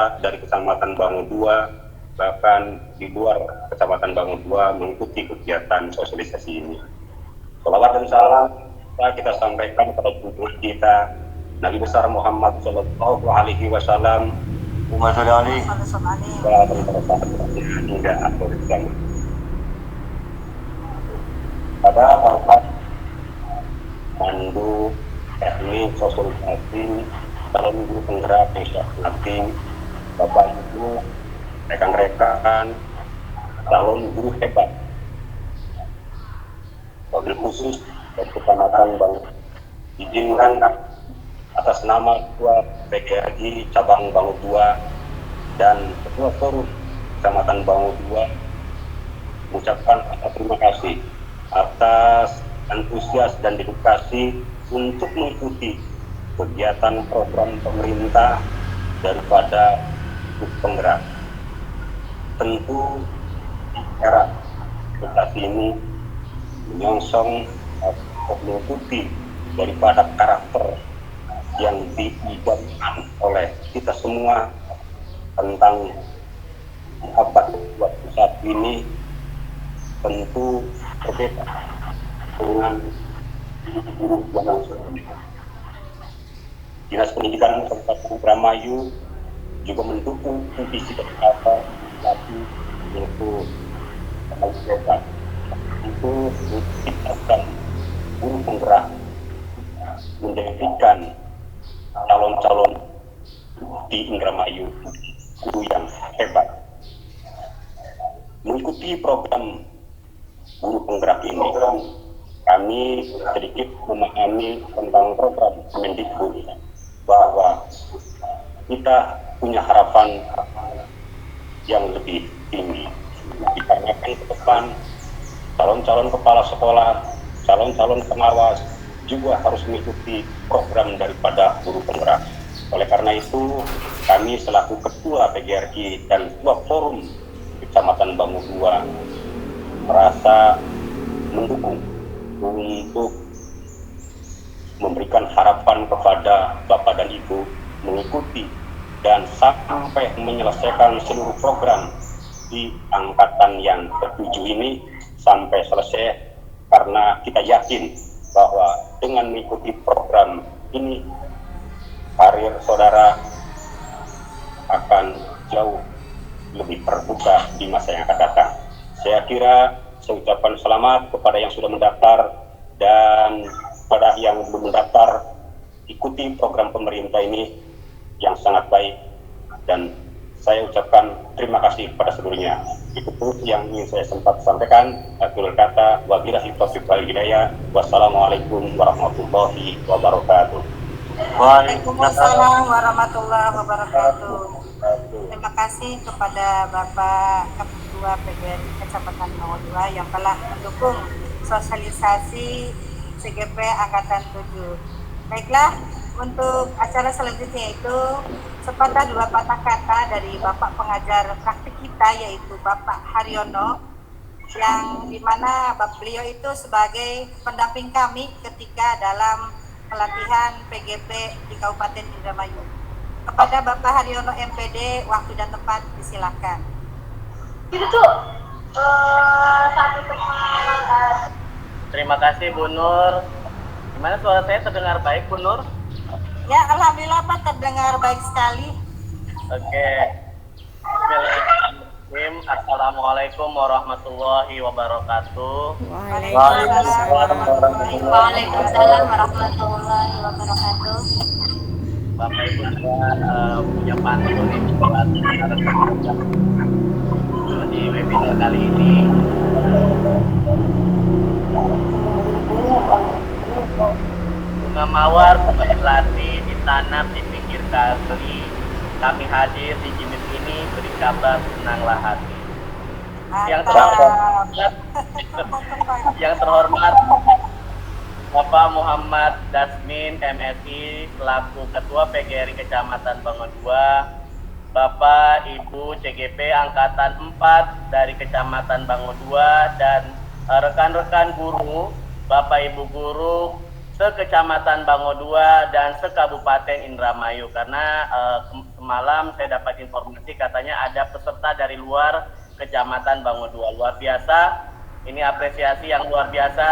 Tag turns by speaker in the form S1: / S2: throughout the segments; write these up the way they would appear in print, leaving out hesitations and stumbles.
S1: peserta dari Kecamatan Bangun 2, bahkan di luar Kecamatan Bangun 2 mengikuti kegiatan sosialisasi ini. Salawat dan salam kita sampaikan kepada junjungan kita Nabi besar Muhammad Shallallahu Alaihi Wasallam, umat Ali dan para sahabatnya hingga akhir zaman. Pada tahapan mandu teknik sosialisasi calon guru penggerak yang nanti Bapak Ibu rekan-rekan calon guru hebat, wabil khusus dari Kecamatan Bangun, izinkan atas nama Ketua PGRI Cabang Bangun 2 dan Ketua Forum Kecamatan Bangun 2 mengucapkan terima kasih atas antusias dan dedikasi untuk mengikuti kegiatan program pemerintah daripada grup penggerak. Tentu era edukasi ini menyongsong atau mengikuti daripada karakter yang diibaratkan oleh kita semua tentang abad 21 ini tentu berbeda dengan guru yang sebelumnya. Dinas Pendidikan Kabupaten Indramayu juga mendukung visi berkata lagi yaitu kegiatan itu menciptakan guru penggerak, menjadikan calon-calon di Indramayu guru yang hebat. Mengikuti program guru penggerak ini, kami sedikit memahami tentang program Kemendikbud bahwa kita punya harapan yang lebih tinggi dikarenakan ke depan calon-calon kepala sekolah, calon-calon pengawas juga harus mengikuti program daripada guru penggerak. Oleh karena itu, kami selaku Ketua PGRI dan Ketua Forum Kecamatan Bangun 2 merasa mendukung untuk memberikan harapan kepada Bapak dan Ibu mengikuti dan sampai menyelesaikan seluruh program di angkatan yang ke-7 ini sampai selesai, karena kita yakin bahwa dengan mengikuti program ini karir saudara akan jauh lebih terbuka di masa yang akan datang. Saya kira saya ucapkan selamat kepada yang sudah mendaftar dan kepada yang belum mendaftar, ikuti program pemerintah ini yang sangat baik, dan saya ucapkan terima kasih kepada seluruhnya. Itu yang ingin saya sempat sampaikan. Akhirul kata, wabillahi taufiq wal hidayah. Wassalamualaikum warahmatullahi wabarakatuh.
S2: Waalaikumsalam warahmatullahi wabarakatuh. Terima kasih kepada Bapak Ketua PGRI Kecamatan Bangun 2 yang telah mendukung sosialisasi CGP Angkatan 7. Baiklah, untuk acara selanjutnya itu sepatah dua patah kata dari Bapak pengajar praktik kita, yaitu Bapak Haryono, yang dimana beliau itu sebagai pendamping kami ketika dalam pelatihan PGP di Kabupaten Indramayu. Kepada Bapak Haryono MPD, waktu dan tempat disilakan.
S3: Itu tuh satu teman.
S4: Terima kasih Bu Nur. Gimana suara saya terdengar baik Bu Nur?
S2: Ya, alhamdulillah Pak, terdengar baik sekali.
S4: Oke. Bismillahirrahmanirrahim. Assalamualaikum warahmatullahi wabarakatuh.
S3: Waalaikumsalam warahmatullahi wabarakatuh.
S4: Bapak Ibu saya punya pantun ini buat di webinar kali ini. Bunga mawar melati ditanam di pinggir kali. Kami hadir di jenis ini beri kabar senanglah hati. Yang terhormat Bapak Muhammad Dasmin MSI selaku Ketua PGRI Kecamatan Bangun 2, Bapak Ibu CGP Angkatan 4 dari Kecamatan Bangun 2, dan rekan-rekan guru, Bapak Ibu guru se-Kecamatan Bango 2 dan se-Kabupaten Indramayu, karena semalam saya dapat informasi katanya ada peserta dari luar Kecamatan Bango 2. Luar biasa, ini apresiasi yang luar biasa.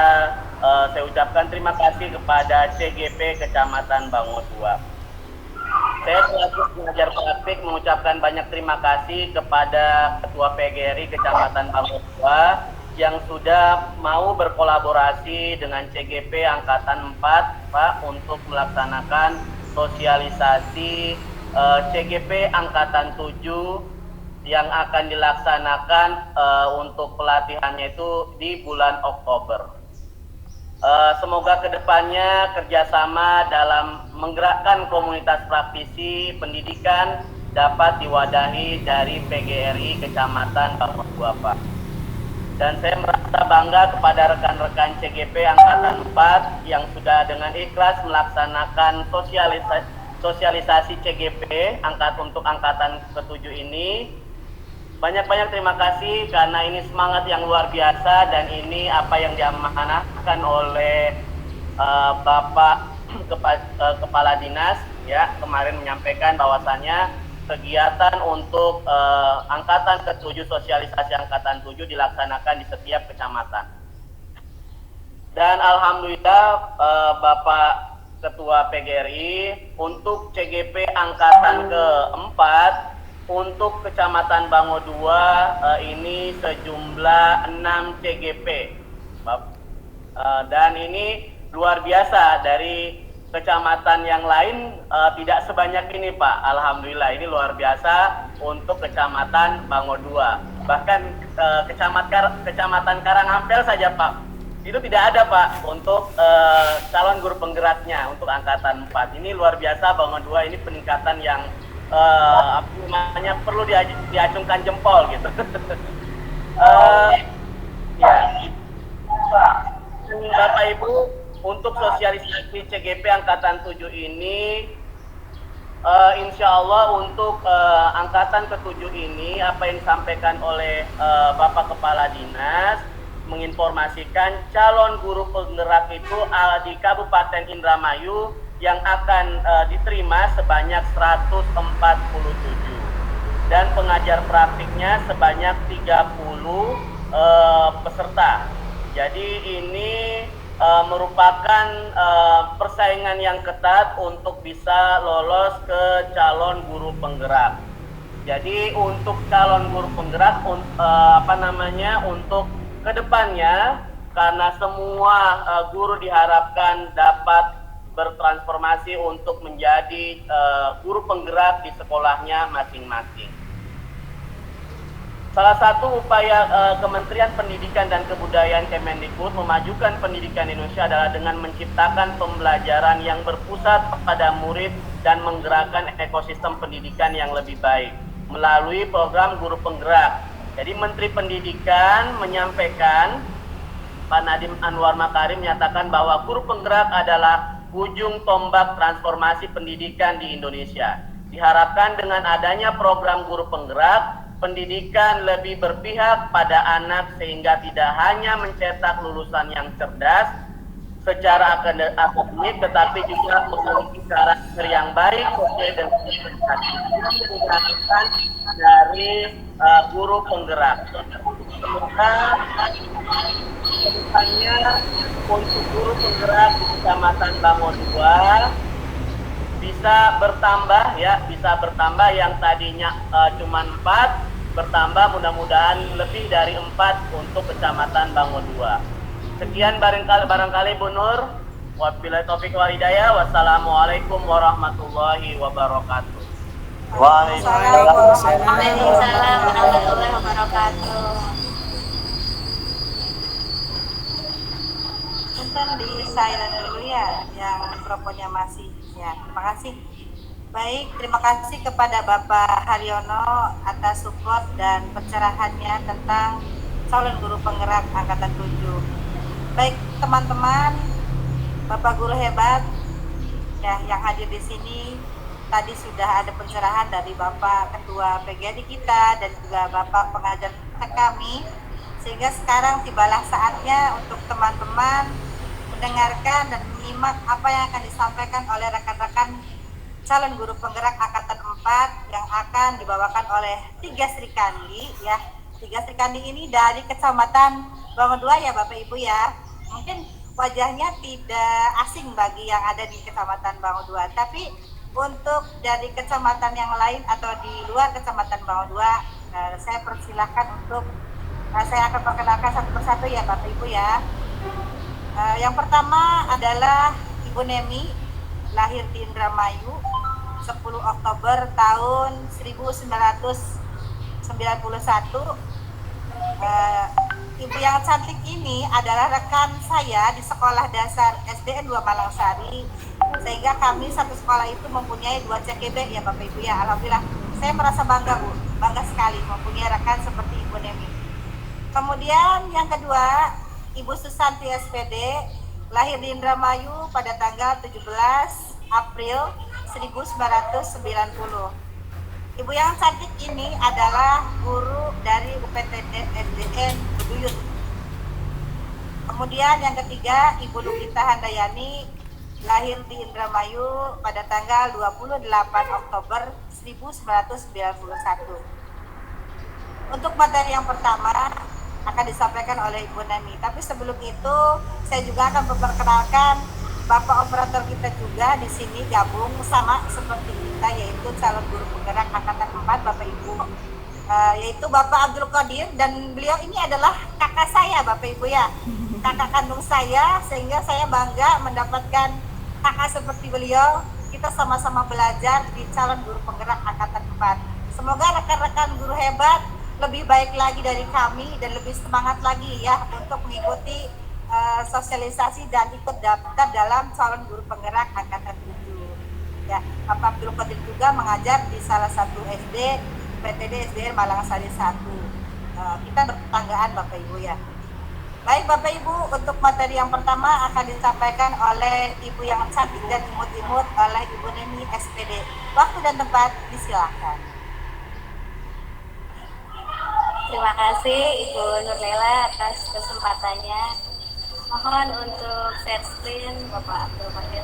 S4: Saya ucapkan terima kasih kepada CGP Kecamatan Bango 2. Saya selaku pengajar praktik mengucapkan banyak terima kasih kepada Ketua PGRI Kecamatan Bango 2 yang sudah mau berkolaborasi dengan CGP Angkatan 4, Pak, untuk melaksanakan sosialisasi CGP Angkatan 7 yang akan dilaksanakan untuk pelatihannya itu di bulan Oktober. Semoga kedepannya kerjasama dalam menggerakkan komunitas praktisi pendidikan dapat diwadahi dari PGRI Kecamatan Bango 2, Pak. Dan saya merasa bangga kepada rekan-rekan CGP Angkatan 4 yang sudah dengan ikhlas melaksanakan sosialisasi CGP untuk Angkatan ke-7 ini. Banyak-banyak terima kasih karena ini semangat yang luar biasa dan ini apa yang diamanahkan oleh Bapak Kepala Dinas ya kemarin menyampaikan bahwasannya kegiatan untuk Angkatan ke-7, sosialisasi Angkatan 7 dilaksanakan di setiap kecamatan. Dan alhamdulillah Bapak Ketua PGRI untuk CGP Angkatan ke-4 untuk Kecamatan Bango 2 ini sejumlah 6 CGP. Dan ini luar biasa, dari kecamatan yang lain tidak sebanyak ini, Pak. Alhamdulillah ini luar biasa untuk Kecamatan Bango 2. Bahkan Kecamatan Karanghampel saja, Pak, itu tidak ada, Pak, untuk calon guru penggeraknya untuk Angkatan 4. Ini luar biasa, Bango 2 ini peningkatan yang perlu diacungkan jempol gitu. Ya, Bapak Ibu, untuk sosialisasi CGP Angkatan 7 ini, insya Allah untuk Angkatan ke-7 ini, apa yang disampaikan oleh Bapak Kepala Dinas, menginformasikan calon guru penggerak itu di Kabupaten Indramayu yang akan diterima sebanyak 147 dan pengajar praktiknya sebanyak 30 peserta. Jadi ini merupakan persaingan yang ketat untuk bisa lolos ke calon guru penggerak. Jadi untuk calon guru penggerak untuk kedepannya, karena semua guru diharapkan dapat bertransformasi untuk menjadi guru penggerak di sekolahnya masing-masing. Salah satu upaya Kementerian Pendidikan dan Kebudayaan Kemendikbud memajukan pendidikan Indonesia adalah dengan menciptakan pembelajaran yang berpusat pada murid dan menggerakkan ekosistem pendidikan yang lebih baik melalui program guru penggerak. Jadi Menteri Pendidikan menyampaikan, Pak Nadiem Anwar Makarim menyatakan bahwa guru penggerak adalah ujung tombak transformasi pendidikan di Indonesia. Diharapkan dengan adanya program guru penggerak, pendidikan lebih berpihak pada anak sehingga tidak hanya mencetak lulusan yang cerdas secara akademik, tetapi juga memiliki karakter yang baik sesuai dengan ekspektasi dari guru penggerak. Semoga kedepannya untuk guru penggerak di Kecamatan Bango 2 bisa bertambah yang tadinya cuma 4 bertambah mudah-mudahan lebih dari 4 untuk Kecamatan Bango 2. Sekian barangkali Bu Nur. Wabillahi taufiq wal hidayah. Wassalamualaikum warahmatullahi wabarakatuh.
S3: Waalaikumsalam warahmatullahi wabarakatuh.
S2: Punten di silent dulu ya, yang mikrofonnya masih ya. Terima kasih. Baik, terima kasih kepada Bapak Haryono atas support dan pencerahannya tentang calon guru penggerak Angkatan 7. Baik teman-teman, Bapak guru hebat ya yang hadir di sini, tadi sudah ada pencerahan dari Bapak Ketua PGRI kita dan juga Bapak pengajar kami, sehingga sekarang tibalah saatnya untuk teman-teman mendengarkan dan menyimak apa yang akan disampaikan oleh rekan-rekan calon guru penggerak angkatan 4 yang akan dibawakan oleh 3 Sri Kandi ya. 3 Sri Kandi ini dari Kecamatan Bangun 2 ya Bapak Ibu ya. Mungkin wajahnya tidak asing bagi yang ada di Kecamatan Bangun 2, tapi untuk dari kecamatan yang lain atau di luar Kecamatan Bangun 2, saya persilahkan untuk saya akan perkenalkan satu persatu ya Bapak Ibu ya. Yang pertama adalah Ibu Nemi, lahir di Indramayu 10 Oktober tahun 1991. Ibu yang cantik ini adalah rekan saya di sekolah dasar SDN 2 Malangsari, sehingga kami satu sekolah itu mempunyai 2 CKB ya Bapak Ibu ya. Alhamdulillah saya merasa bangga Bu, bangga sekali mempunyai rekan seperti Ibu Nemi. Kemudian yang kedua, Ibu Susanti SPD, lahir di Indramayu pada tanggal 17 April 1990. Ibu yang cantik ini adalah guru dari UPTD SDN Beduyut. Kemudian yang ketiga, Ibu Lukita Handayani, lahir di Indramayu pada tanggal 28 Oktober 1991. Untuk materi yang pertama akan disampaikan oleh Ibu Nemi. Tapi sebelum itu, saya juga akan memperkenalkan Bapak operator kita juga di sini gabung sama seperti kita, yaitu calon guru penggerak angkatan 4 Bapak Ibu, yaitu Bapak Abdul Qadir, dan beliau ini adalah kakak saya Bapak Ibu ya, kakak kandung saya, sehingga saya bangga mendapatkan kakak seperti beliau. Kita sama-sama belajar di calon guru penggerak angkatan 4. Semoga rekan-rekan guru hebat lebih baik lagi dari kami dan lebih semangat lagi ya untuk mengikuti sosialisasi dan ikut daftar dalam calon guru penggerak angkatan 7. Ya, Bapak Abdul Qadir juga mengajar di salah satu SD PTD SDN Malangsari 1. Kita bertetanggaan Bapak Ibu ya. Baik Bapak Ibu, untuk materi yang pertama akan disampaikan oleh Ibu yang cantik dan imut-imut oleh Ibu Nemi SPD. Waktu dan tempat disilakan.
S3: Terima kasih Ibu Nurlela atas kesempatannya. Mohon untuk share screen Bapak Abdul Qadir.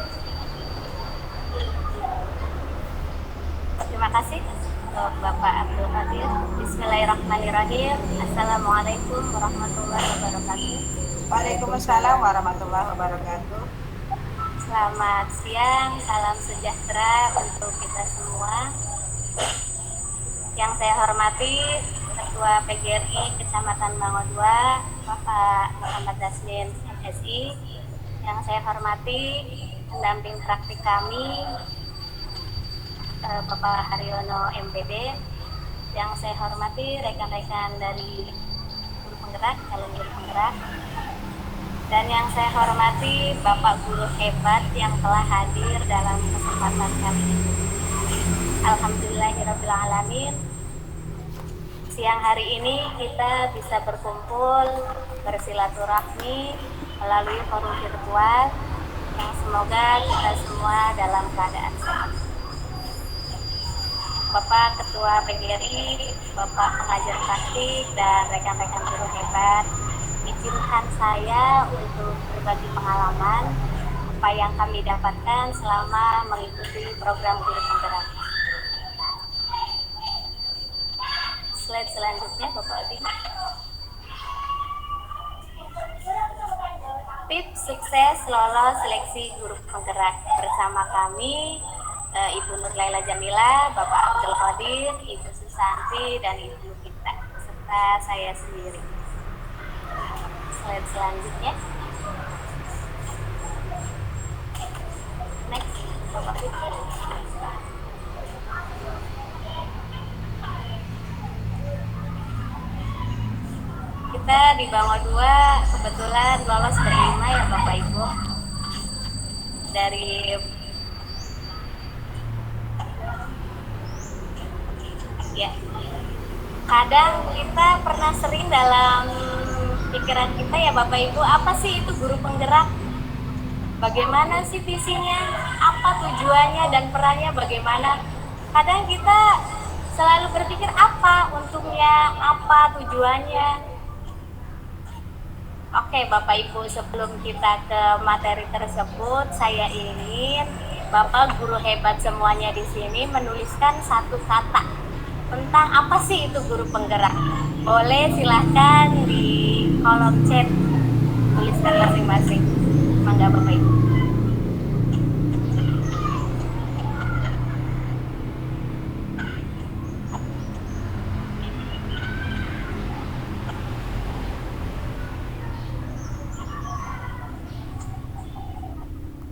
S3: Terima kasih untuk Bapak Abdul Qadir. Bismillahirrahmanirrahim. Assalamualaikum warahmatullahi wabarakatuh.
S2: Waalaikumsalam warahmatullahi wabarakatuh.
S3: Selamat siang, salam sejahtera untuk kita semua. Yang saya hormati Ketua PGRI Kecamatan Bangun 2, Bapak Muhammad Dasmin MSI. Yang saya hormati pendamping praktik kami, Bapak Haryono MPD. Yang saya hormati rekan-rekan dari guru penggerak, calon guru penggerak. Dan yang saya hormati Bapak guru hebat yang telah hadir dalam kesempatan kali ini. Alhamdulillahirrahmanirrahim. Siang hari ini kita bisa berkumpul, bersilaturahmi melalui forum virtual yang semoga kita semua dalam keadaan sehat. Bapak Ketua PGRI, Bapak pengajar praktik, dan rekan-rekan guru hebat, izinkan saya untuk berbagi pengalaman apa yang kami dapatkan selama mengikuti program guru penggerak. Slide selanjutnya Bapak Adi. Tips sukses lolos seleksi guru penggerak bersama kami, Ibu Nurlela Jamila, Bapak Abdul Qadir, Ibu Susanti, dan Ibu Lukita, serta saya sendiri. Slide selanjutnya. Next, Bapak Fitri. Kita di Bangun 2 kebetulan lolos berlima ya Bapak Ibu. Dari ya, kadang kita pernah sering dalam pikiran kita ya Bapak Ibu, apa sih itu guru penggerak? Bagaimana sih visinya? Apa tujuannya dan perannya bagaimana? Kadang kita selalu berpikir apa untungnya, apa tujuannya. Oke, Bapak Ibu, sebelum kita ke materi tersebut, saya ingin Bapak guru hebat semuanya di sini menuliskan satu kata tentang apa sih itu guru penggerak. Boleh silahkan di kolom chat tuliskan masing-masing. Mangga Bapak Ibu.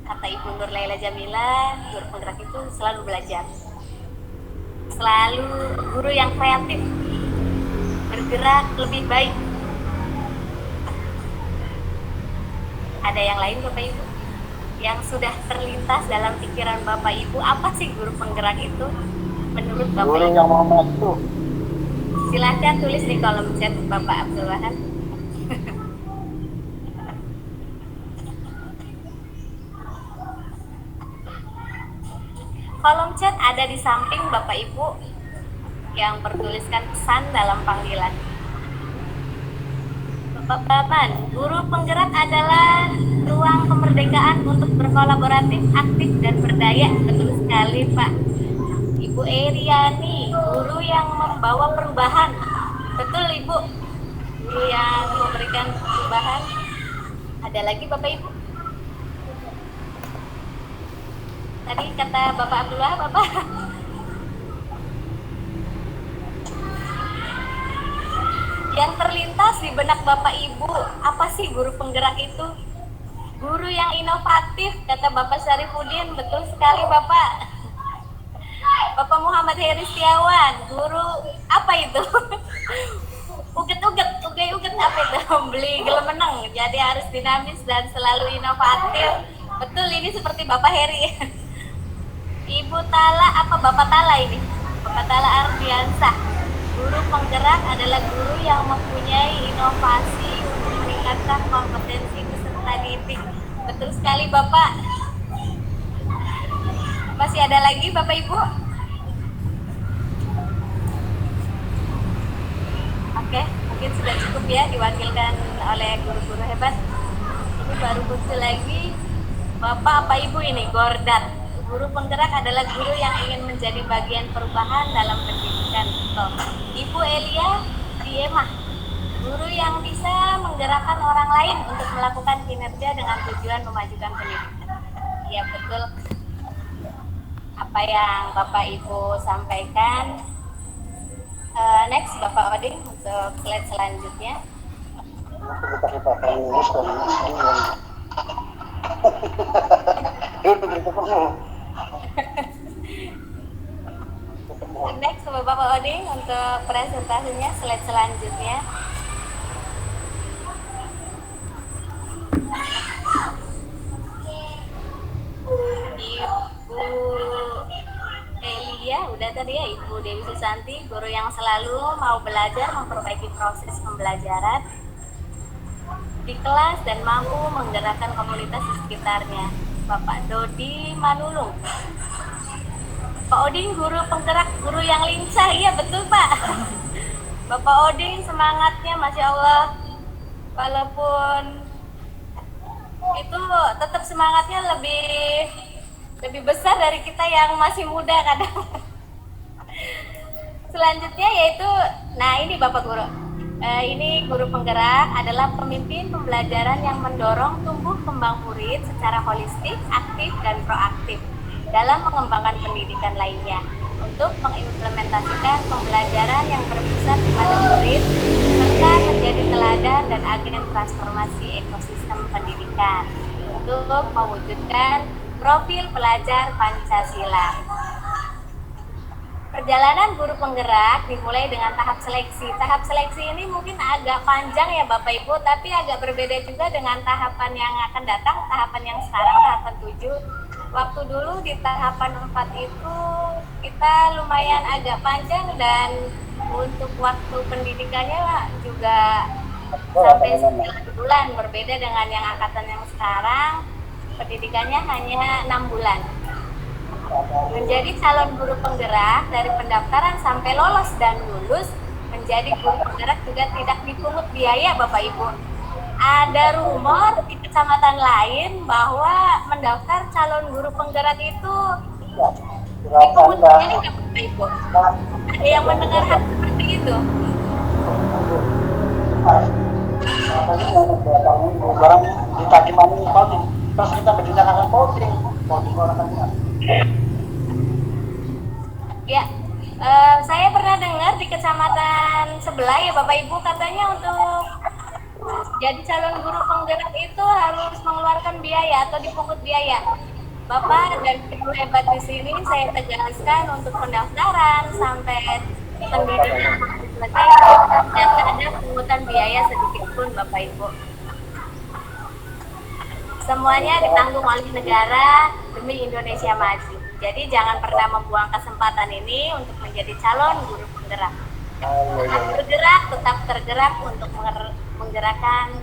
S3: Kata Ibu Nur Laila Jamila, guru penggerak itu selalu belajar. Selalu guru yang kreatif, bergerak lebih baik. Ada yang lain Bapak Ibu? Yang sudah terlintas dalam pikiran Bapak Ibu, apa sih guru penggerak itu menurut Bapak
S1: Guru
S3: Ibu?
S1: yang membantu.
S3: Silahkan tulis di kolom chat Bapak Abdul Wahab. Kolom chat ada di samping Bapak Ibu yang bertuliskan pesan dalam panggilan. Bapak-bapak, guru penggerak adalah ruang kemerdekaan untuk berkolaboratif, aktif, dan berdaya. Betul sekali Pak. Ibu Eriani, guru yang membawa perubahan. Betul Ibu, guru yang memberikan perubahan. Ada lagi Bapak Ibu? Tadi kata Bapak Abdullah, Bapak. Yang terlintas di benak Bapak Ibu, apa sih guru penggerak itu? Guru yang inovatif, kata Bapak Syarifuddin. Betul sekali Bapak. Bapak Muhammad Heri Setiawan, guru apa itu? Uget-uget apa itu? Beli gelemeneng, jadi harus dinamis dan selalu inovatif. Betul, ini seperti Bapak Heri. Ibu Tala, apa Bapak Tala ini? Bapak Tala Ardiansah, guru penggerak adalah guru yang mempunyai inovasi untuk meningkatkan kompetensi peserta didik. Betul sekali Bapak. Masih ada lagi Bapak Ibu? Oke, mungkin sudah cukup ya diwakilkan oleh guru-guru hebat. Ini baru muncul lagi Bapak apa Ibu ini? Gordat. Guru penggerak adalah guru yang ingin menjadi bagian perubahan dalam pendidikan. Ibu Elia Diemah, guru yang bisa menggerakkan orang lain untuk melakukan kinerja dengan tujuan memajukan pendidikan. Iya betul apa yang Bapak Ibu sampaikan. Next Bapak Oding untuk slide selanjutnya. Next Bapak Oding untuk presentasinya, slide selanjutnya. Ibu Elia udah tadi ya, Ibu Dewi Susanti, guru yang selalu mau belajar, memperbaiki proses pembelajaran di kelas dan mampu menggerakkan komunitas di sekitarnya. Bapak Dodi Manulung, Pak Oding guru penggerak, guru yang lincah. Iya betul Pak. Bapak Oding semangatnya Masya Allah, walaupun itu tetap semangatnya lebih besar dari kita yang masih muda kadang. Selanjutnya yaitu, nah ini Bapak Guru. Ini guru penggerak adalah pemimpin pembelajaran yang mendorong tumbuh kembang murid secara holistik, aktif, dan proaktif dalam mengembangkan pendidikan lainnya untuk mengimplementasikan pembelajaran yang berpusat pada murid serta menjadi teladan dan agen transformasi ekosistem pendidikan untuk mewujudkan profil pelajar Pancasila. Perjalanan guru penggerak dimulai dengan tahap seleksi. Tahap seleksi ini mungkin agak panjang ya Bapak Ibu, tapi agak berbeda juga dengan tahapan yang akan datang, tahapan yang sekarang, tahapan 7. Waktu dulu di tahapan 4 itu kita lumayan agak panjang dan untuk waktu pendidikannya juga sampai 9 bulan, berbeda dengan yang angkatan yang sekarang pendidikannya hanya 6 bulan. Menjadi calon guru penggerak dari pendaftaran sampai lolos dan lulus menjadi guru penggerak juga tidak dipungut biaya Bapak Ibu. ada rumor di kecamatan lain bahwa mendaftar calon guru penggerak itu dipungut biaya nggak Bapak Ibu? Ada yang mendengar hal seperti itu?
S5: Barang ditagi mani voting, terus kita berdasarkan voting orang.
S3: Ya, saya pernah dengar di kecamatan sebelah ya Bapak Ibu, katanya untuk jadi calon guru penggerak itu harus mengeluarkan biaya atau dipungut biaya. Bapak dan Ibu hebat di sini saya tegaskan untuk pendaftaran sampai pendidikan selesai tidak ada pungutan biaya sedikit pun Bapak Ibu. Semuanya ditanggung oleh negara demi Indonesia maju. Jadi jangan pernah membuang kesempatan ini untuk menjadi calon guru penggerak. Tetap tergerak untuk menggerakkan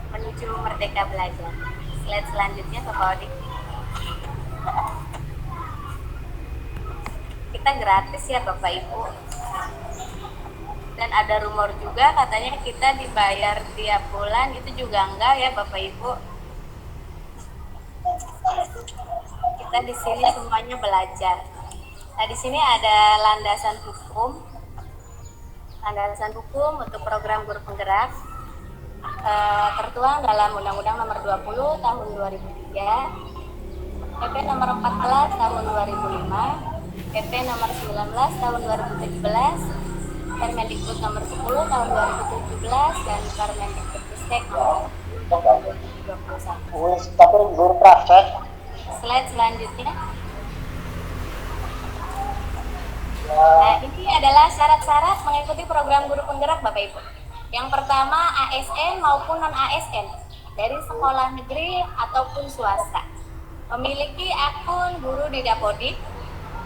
S3: menuju merdeka belajar. Slide selanjutnya Bapak Odi. Kita gratis ya Bapak Ibu. Dan ada rumor juga katanya kita dibayar tiap bulan, itu juga enggak ya Bapak Ibu. Kita di sini semuanya belajar. Nah, di sini ada landasan hukum untuk program guru penggerak tertuang dalam Undang-Undang Nomor 20 Tahun 2003, PP Nomor 14 Tahun 2005, PP Nomor 19 Tahun 2017, Permendikbud Nomor 10 Tahun 2017 dan Permendikbudristek Nomor 2021.
S5: Tapi guru praktek.
S3: Slide selanjutnya. Nah, ini adalah syarat-syarat mengikuti program guru penggerak Bapak Ibu. Yang pertama ASN maupun non-ASN dari sekolah negeri ataupun swasta. Memiliki akun guru di Dapodik.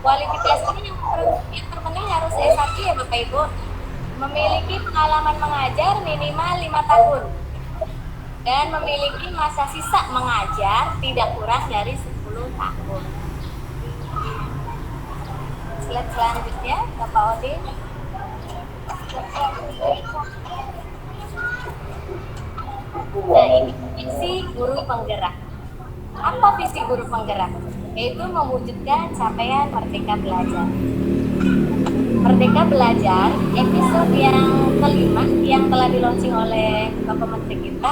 S3: Kualifikasinya yang terpenting harus S1 ya Bapak Ibu. Memiliki pengalaman mengajar minimal 5 tahun. Dan memiliki masa sisa mengajar tidak kurang dari 10 tahun. Slide selanjutnya Bapak Odi. Nah, ini visi guru penggerak. Apa visi guru penggerak? Yaitu mewujudkan capaian merdeka belajar. Merdeka Belajar episode yang kelima yang telah dilaunching oleh Bapak Menteri kita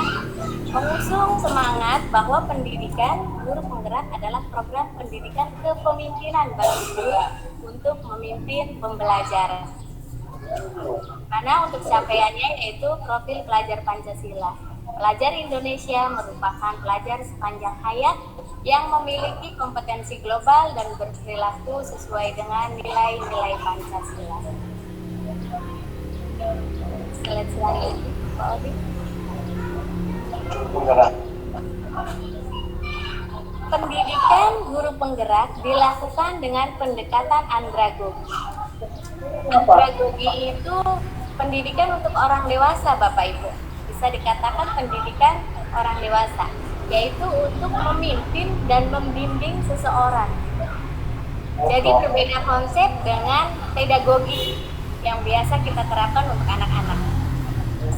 S3: mengusung semangat bahwa pendidikan guru penggerak adalah program pendidikan kepemimpinan bagi guru untuk memimpin pembelajaran. Mana untuk capaiannya yaitu profil pelajar Pancasila. Pelajar Indonesia merupakan pelajar sepanjang hayat yang memiliki kompetensi global dan berperilaku sesuai dengan nilai-nilai Pancasila. Slide selanjutnya, Pak Odi. Pendidikan guru penggerak dilakukan dengan pendekatan andragogi. Andragogi itu pendidikan untuk orang dewasa, Bapak Ibu. Bisa dikatakan pendidikan orang dewasa, yaitu untuk memimpin dan membimbing seseorang. Jadi berbeda konsep dengan pedagogi yang biasa kita terapkan untuk anak-anak.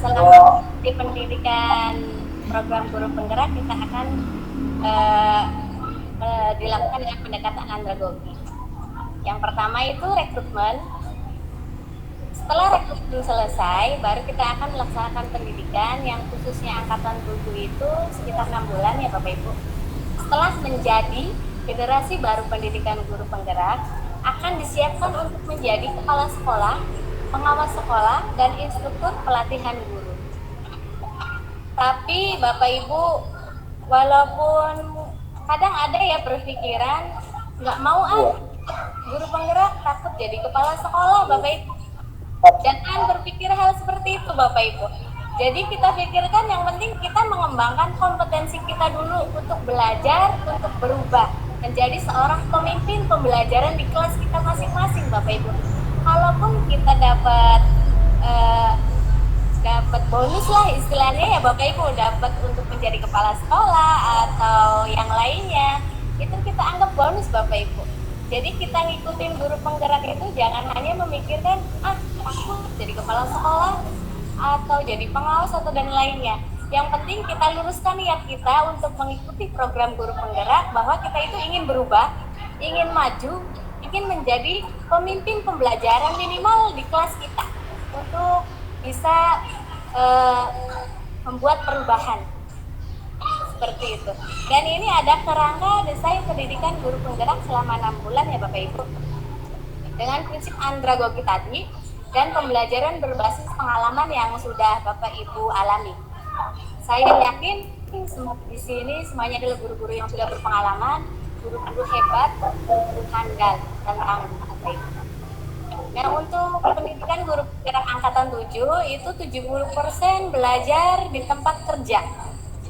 S3: Selama di pendidikan program guru penggerak kita akan dilakukan dengan pendekatan andragogi. Yang pertama itu rekrutmen. Setelah rekrutmen selesai, baru kita akan melaksanakan pendidikan yang khususnya angkatan 7 itu sekitar 6 bulan ya Bapak Ibu. Setelah menjadi generasi baru pendidikan guru penggerak, akan disiapkan untuk menjadi kepala sekolah, pengawas sekolah, dan instruktur pelatihan guru. Tapi Bapak Ibu, walaupun kadang ada ya berpikiran nggak mau guru penggerak takut jadi kepala sekolah Bapak Ibu. Jangan berpikir hal seperti itu Bapak Ibu. Jadi kita pikirkan yang penting kita mengembangkan kompetensi kita dulu untuk belajar, untuk berubah menjadi seorang pemimpin pembelajaran di kelas kita masing-masing Bapak Ibu. Kalaupun kita dapat bonus lah istilahnya ya Bapak Ibu, dapat untuk menjadi kepala sekolah atau yang lainnya, itu kita anggap bonus Bapak Ibu. Jadi kita ngikutin guru penggerak itu jangan hanya memikirkan aku jadi kepala sekolah atau jadi pengawas atau dan lainnya. Yang penting kita luruskan niat kita untuk mengikuti program guru penggerak, bahwa kita itu ingin berubah, ingin maju, ingin menjadi pemimpin pembelajaran minimal di kelas kita untuk bisa membuat perubahan seperti itu. Dan ini ada kerangka desain pendidikan guru penggerak selama 6 bulan ya Bapak Ibu, dengan prinsip andragogi tadi dan pembelajaran berbasis pengalaman yang sudah Bapak Ibu alami. Saya yakin di sini semuanya adalah guru-guru yang sudah berpengalaman, guru-guru hebat, handal dan tangguh Bapak Ibu. Nah, untuk pendidikan guru penggerak angkatan 7 itu 70% belajar di tempat kerja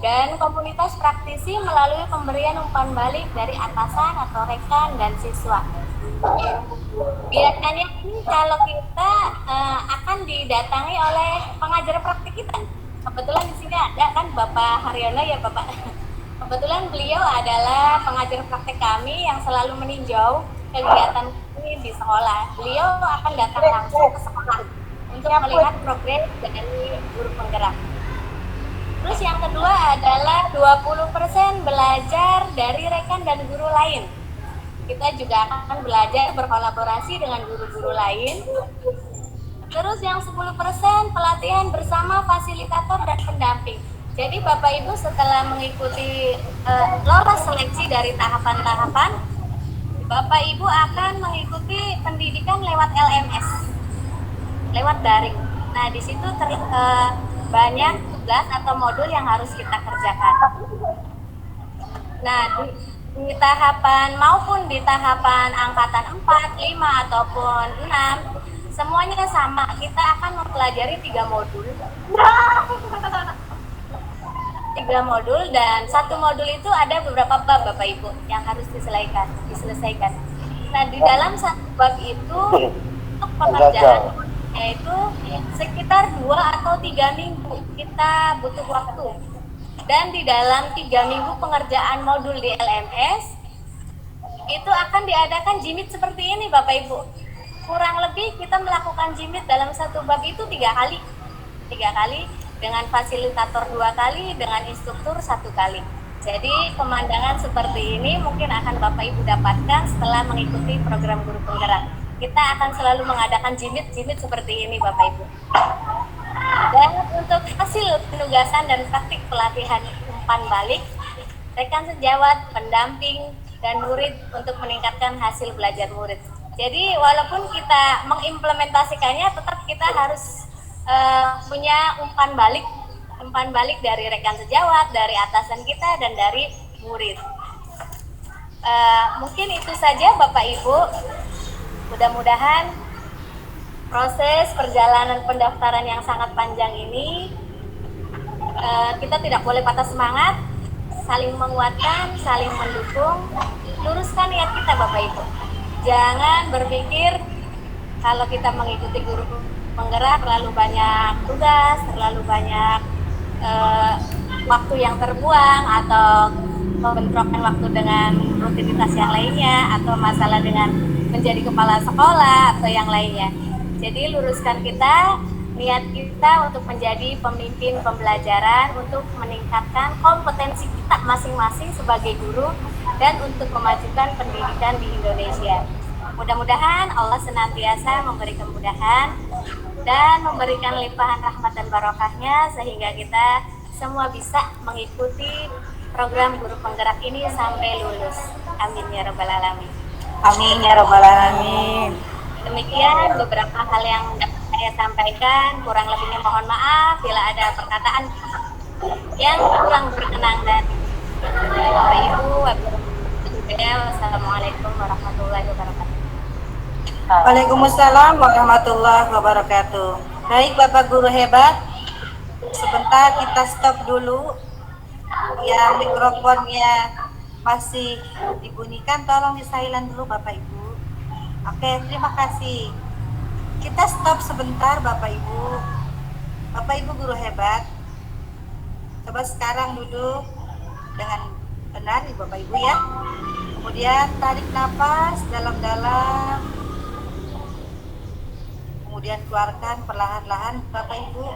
S3: dan komunitas praktisi melalui pemberian umpan balik dari atasan atau rekan dan siswa. Biasanya ini kalau kita akan didatangi oleh pengajar praktik kita. Kebetulan di sini ada kan Bapak Haryono ya Bapak. Kebetulan beliau adalah pengajar praktik kami yang selalu meninjau kegiatan kami di sekolah. Beliau akan datang langsung ke sekolah untuk melihat progres dari guru penggerak. Terus yang kedua adalah 20% belajar dari rekan dan guru lain. Kita juga akan belajar berkolaborasi dengan guru-guru lain. Terus yang 10% pelatihan bersama fasilitator dan pendamping. Jadi Bapak Ibu setelah mengikuti lolos seleksi dari tahapan-tahapan, Bapak Ibu akan mengikuti pendidikan lewat LMS, lewat daring. Nah di situ banyak tugas atau modul yang harus kita kerjakan. Nah di tahapan maupun di tahapan angkatan 4, 5 ataupun 6 semuanya sama, kita akan mempelajari 3 modul. 3 modul dan satu modul itu ada beberapa bab Bapak Ibu yang harus diselesaikan. Nah di dalam satu bab itu untuk pengerjaan yaitu sekitar 2 atau 3 minggu kita butuh waktu. Dan di dalam 3 minggu pengerjaan modul di LMS itu akan diadakan jimit seperti ini Bapak Ibu. Kurang lebih kita melakukan jimit dalam satu bab itu 3 kali. 3 kali dengan fasilitator 2 kali, dengan instruktur 1 kali. Jadi pemandangan seperti ini mungkin akan Bapak Ibu dapatkan setelah mengikuti program guru penggerak. Kita akan selalu mengadakan jimit-jimit seperti ini Bapak Ibu. Dan untuk hasil penugasan dan praktik pelatihan umpan balik, rekan sejawat, pendamping, dan murid untuk meningkatkan hasil belajar murid. Jadi walaupun kita mengimplementasikannya, tetap kita harus punya umpan balik dari rekan sejawat, dari atasan kita, dan dari murid. Mungkin itu saja Bapak Ibu. Mudah-mudahan proses perjalanan pendaftaran yang sangat panjang ini kita tidak boleh patah semangat, saling menguatkan, saling mendukung, luruskan niat kita Bapak Ibu. Jangan berpikir kalau kita mengikuti guru penggerak terlalu banyak tugas, terlalu banyak waktu yang terbuang, atau membentrokkan waktu dengan rutinitas yang lainnya, atau masalah dengan menjadi kepala sekolah atau yang lainnya. Jadi luruskan niat kita untuk menjadi pemimpin pembelajaran, untuk meningkatkan kompetensi kita masing-masing sebagai guru dan untuk memajukan pendidikan di Indonesia. Mudah-mudahan Allah senantiasa memberi kemudahan dan memberikan limpahan rahmat dan barokahnya sehingga kita semua bisa mengikuti program guru penggerak ini sampai lulus. Amin ya rabbal alamin.
S2: Amin ya rabbal alamin.
S3: Demikian beberapa hal yang dapat saya sampaikan, kurang lebihnya mohon maaf bila ada perkataan yang kurang berkenan dan Bapak Ibu. Wassalamualaikum warahmatullahi wabarakatuh.
S2: Waalaikumsalam warahmatullahi wabarakatuh. Baik Bapak Guru hebat, sebentar kita stop dulu. Yang mikrofonnya masih dibunyikan, tolong di silent dulu Bapak Ibu. Oke, terima kasih. Kita stop sebentar Bapak Ibu. Bapak Ibu guru hebat, coba sekarang duduk dengan benar nih Bapak Ibu ya. Kemudian tarik nafas dalam-dalam. Kemudian keluarkan perlahan-lahan Bapak Ibu.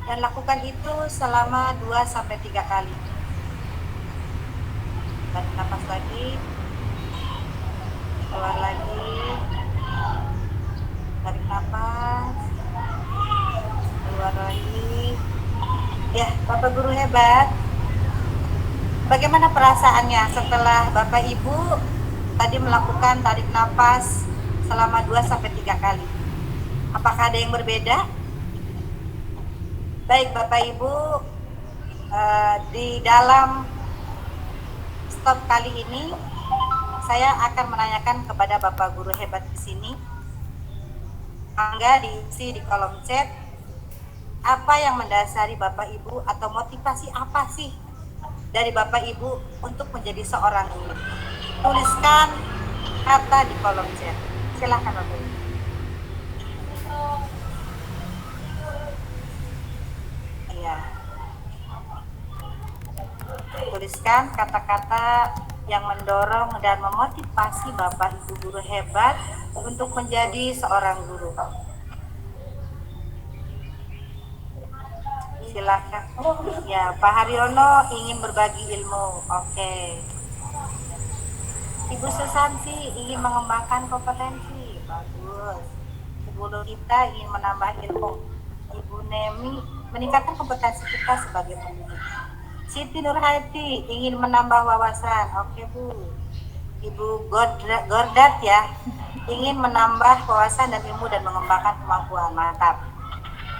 S2: dan lakukan itu selama 2-3 kali. Tarik nafas lagi, keluar lagi, tarik nafas, keluar lagi. Ya, Bapak Guru hebat. Bagaimana perasaannya setelah Bapak Ibu tadi melakukan tarik nafas selama 2-3 kali? Apakah ada yang berbeda? Baik Bapak Ibu, di dalam stop kali ini saya akan menanyakan kepada Bapak Guru hebat di sini. Angga diisi di kolom chat. Apa yang mendasari Bapak Ibu atau motivasi apa sih dari Bapak Ibu untuk menjadi seorang guru? Tuliskan kata di kolom chat. Silahkan Bapak Ibu. Iya. Tuliskan kata-kata yang mendorong dan memotivasi Bapak Ibu guru hebat untuk menjadi seorang guru. Silakan. Ya, Pak Haryono ingin berbagi ilmu. Oke. Ibu Susanti ingin mengembangkan kompetensi. Bagus. Ibu Lolita ingin menambah ilmu. Ibu Nemi meningkatkan kompetensi kita sebagai pendidik. Siti Nurhati ingin menambah wawasan. Oke Bu. Ibu Gordat ya ingin menambah wawasan dan ilmu dan mengembangkan kemampuan. Mantap.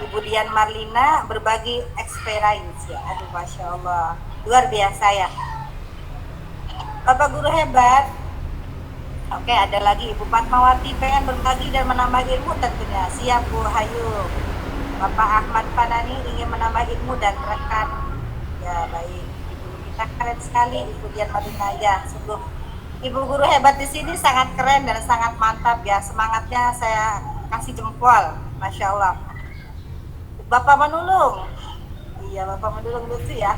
S2: Ibu Dian Marlina berbagi experience ya. Aduh Masya Allah, luar biasa ya Bapak Guru hebat. Oke, ada lagi Ibu Fatmawati pengen berbagi dan menambah ilmu tentunya. Siap Bu Hayu. Bapak Ahmad Panani ingin menambah ilmu dan rekan. Ya baik, Ibu kita keren sekali Ibu Dian Marlina ya. Sungguh Ibu Guru hebat di sini sangat keren dan sangat mantap ya. Semangatnya saya kasih jempol, Masya Allah. Bapak Manulung, iya Bapak Manulung lucu ya.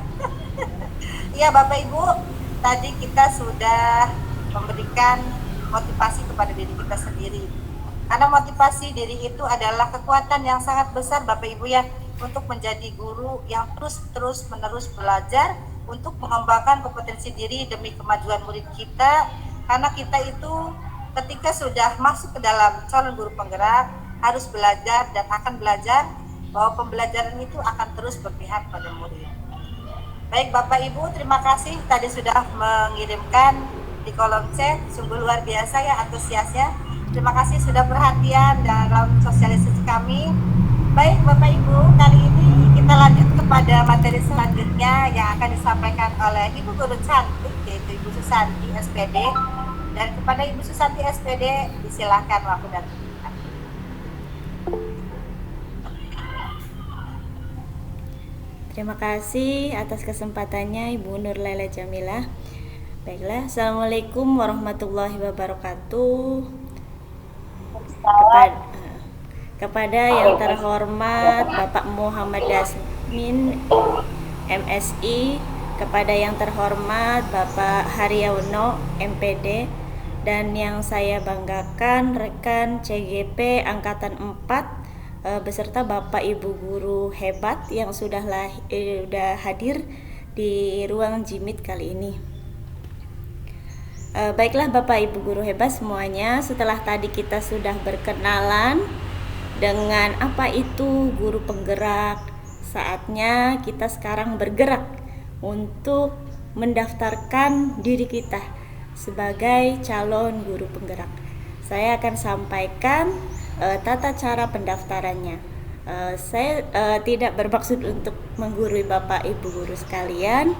S2: Iya Bapak Ibu, tadi kita sudah memberikan motivasi kepada diri kita sendiri. Karena motivasi diri itu adalah kekuatan yang sangat besar Bapak Ibu ya, untuk menjadi guru yang terus menerus belajar untuk mengembangkan kompetensi diri demi kemajuan murid kita. Karena kita itu ketika sudah masuk ke dalam calon guru penggerak harus belajar dan akan belajar bahwa pembelajaran itu akan terus berpihak pada murid. Baik Bapak Ibu, terima kasih tadi sudah mengirimkan di kolom chat, sungguh luar biasa ya antusiasnya. Terima kasih sudah perhatian dalam sosialisasi kami. Baik Bapak Ibu, kali ini kita lanjut kepada materi selanjutnya yang akan disampaikan oleh Ibu Guru Cantik, yaitu Ibu Susanti SPD. Dan kepada Ibu Susanti SPD, disilakan waktu dan tempat.
S6: Terima kasih atas kesempatannya Ibu Nur Laila Jamilah. Baiklah, Assalamualaikum warahmatullahi wabarakatuh. Kepada yang terhormat Bapak Muhammad Dasmin MSI, kepada yang terhormat Bapak Haryono MPD, dan yang saya banggakan rekan CGP Angkatan 4 beserta Bapak Ibu guru hebat yang sudah hadir di ruang Jimit kali ini. Baiklah Bapak Ibu guru hebat semuanya, setelah tadi kita sudah berkenalan dengan apa itu guru penggerak, saatnya kita sekarang bergerak untuk mendaftarkan diri kita sebagai calon guru penggerak. Saya akan sampaikan tata cara pendaftarannya. Saya tidak bermaksud untuk menggurui Bapak Ibu guru sekalian.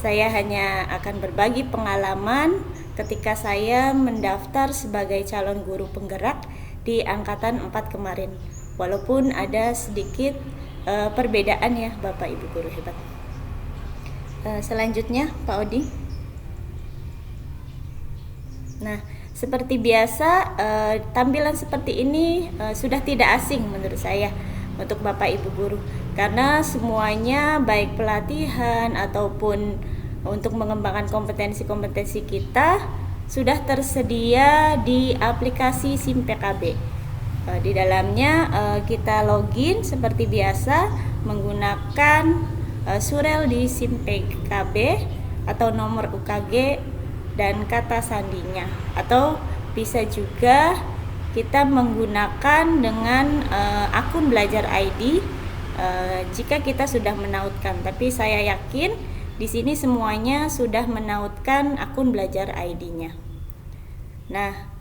S6: Saya hanya akan berbagi pengalaman ketika saya mendaftar sebagai calon guru penggerak di angkatan 4 kemarin. Walaupun ada sedikit perbedaan ya Bapak Ibu guru hebat. Selanjutnya Pak Odi. Nah, seperti biasa, tampilan seperti ini sudah tidak asing menurut saya untuk Bapak Ibu guru, karena semuanya baik pelatihan ataupun untuk mengembangkan kompetensi-kompetensi kita sudah tersedia di aplikasi SIM PKB. Di dalamnya kita login seperti biasa, menggunakan surel di SIM PKB atau nomor UKG dan kata sandinya, atau bisa juga kita menggunakan dengan akun belajar ID jika kita sudah menautkan. Tapi saya yakin di sini semuanya sudah menautkan akun belajar ID-nya. Nah,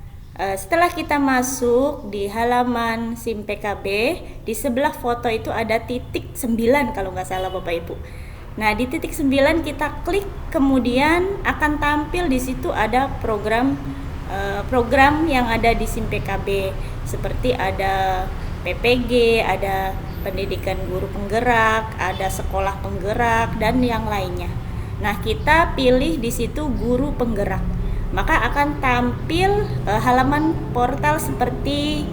S6: setelah kita masuk di halaman SIM PKB, di sebelah foto itu ada titik 9 kalau nggak salah Bapak Ibu. Nah, di titik 9 kita klik, kemudian akan tampil di situ ada program yang ada di SIM PKB, seperti ada PPG, ada pendidikan guru penggerak, ada sekolah penggerak, dan yang lainnya. Nah, kita pilih di situ guru penggerak, maka akan tampil halaman portal seperti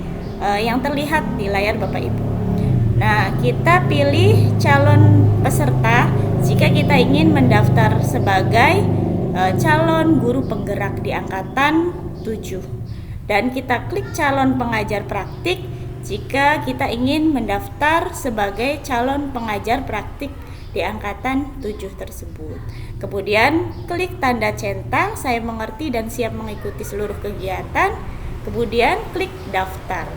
S6: yang terlihat di layar Bapak Ibu. Nah, kita pilih calon peserta jika kita ingin mendaftar sebagai calon guru penggerak di angkatan 7, dan kita klik calon pengajar praktik jika kita ingin mendaftar sebagai calon pengajar praktik di angkatan 7 tersebut. Kemudian klik tanda centang saya mengerti dan siap mengikuti seluruh kegiatan. Kemudian klik daftar.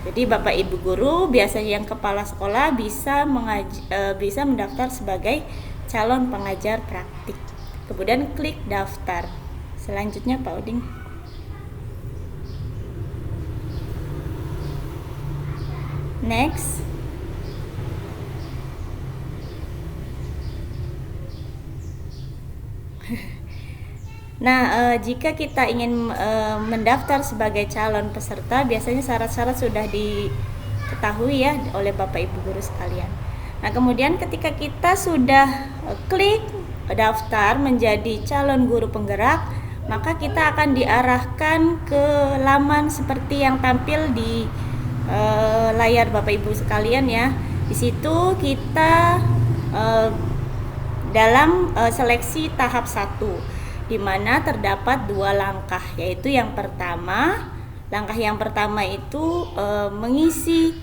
S6: Jadi Bapak Ibu guru, biasanya yang kepala sekolah bisa mendaftar sebagai calon pengajar praktik. Kemudian klik daftar. Selanjutnya Pak Uding. Next. Nah, jika kita ingin mendaftar sebagai calon peserta, biasanya syarat-syarat sudah diketahui ya oleh Bapak Ibu guru sekalian. Nah, kemudian ketika kita sudah klik daftar menjadi calon guru penggerak, maka kita akan diarahkan ke laman seperti yang tampil di layar Bapak Ibu sekalian ya. Di situ kita dalam seleksi tahap 1, di mana terdapat 2 langkah, yaitu langkah yang pertama itu mengisi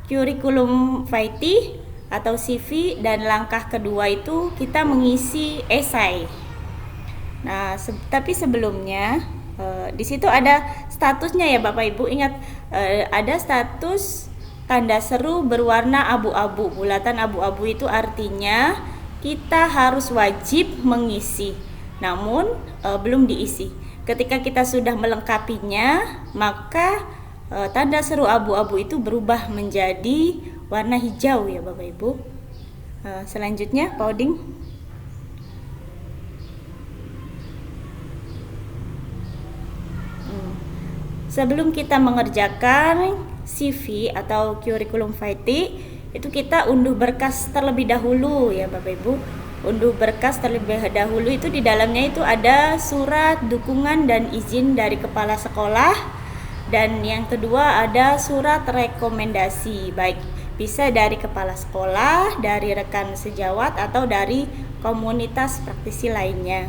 S6: kurikulum vitae atau CV, dan langkah kedua itu kita mengisi esai. Nah, tapi sebelumnya di situ ada statusnya ya Bapak Ibu. Ingat, ada status tanda seru berwarna abu-abu. Bulatan abu-abu itu artinya kita harus wajib mengisi, namun belum diisi. Ketika kita sudah melengkapinya, maka tanda seru abu-abu itu berubah menjadi warna hijau ya Bapak Ibu. Selanjutnya Pak Oding. Sebelum kita mengerjakan CV atau kurikulum vitae, itu kita unduh berkas terlebih dahulu ya Bapak Ibu. Unduh berkas terlebih dahulu itu di dalamnya itu ada surat dukungan dan izin dari kepala sekolah, dan yang kedua ada surat rekomendasi, baik bisa dari kepala sekolah, dari rekan sejawat, atau dari komunitas praktisi lainnya.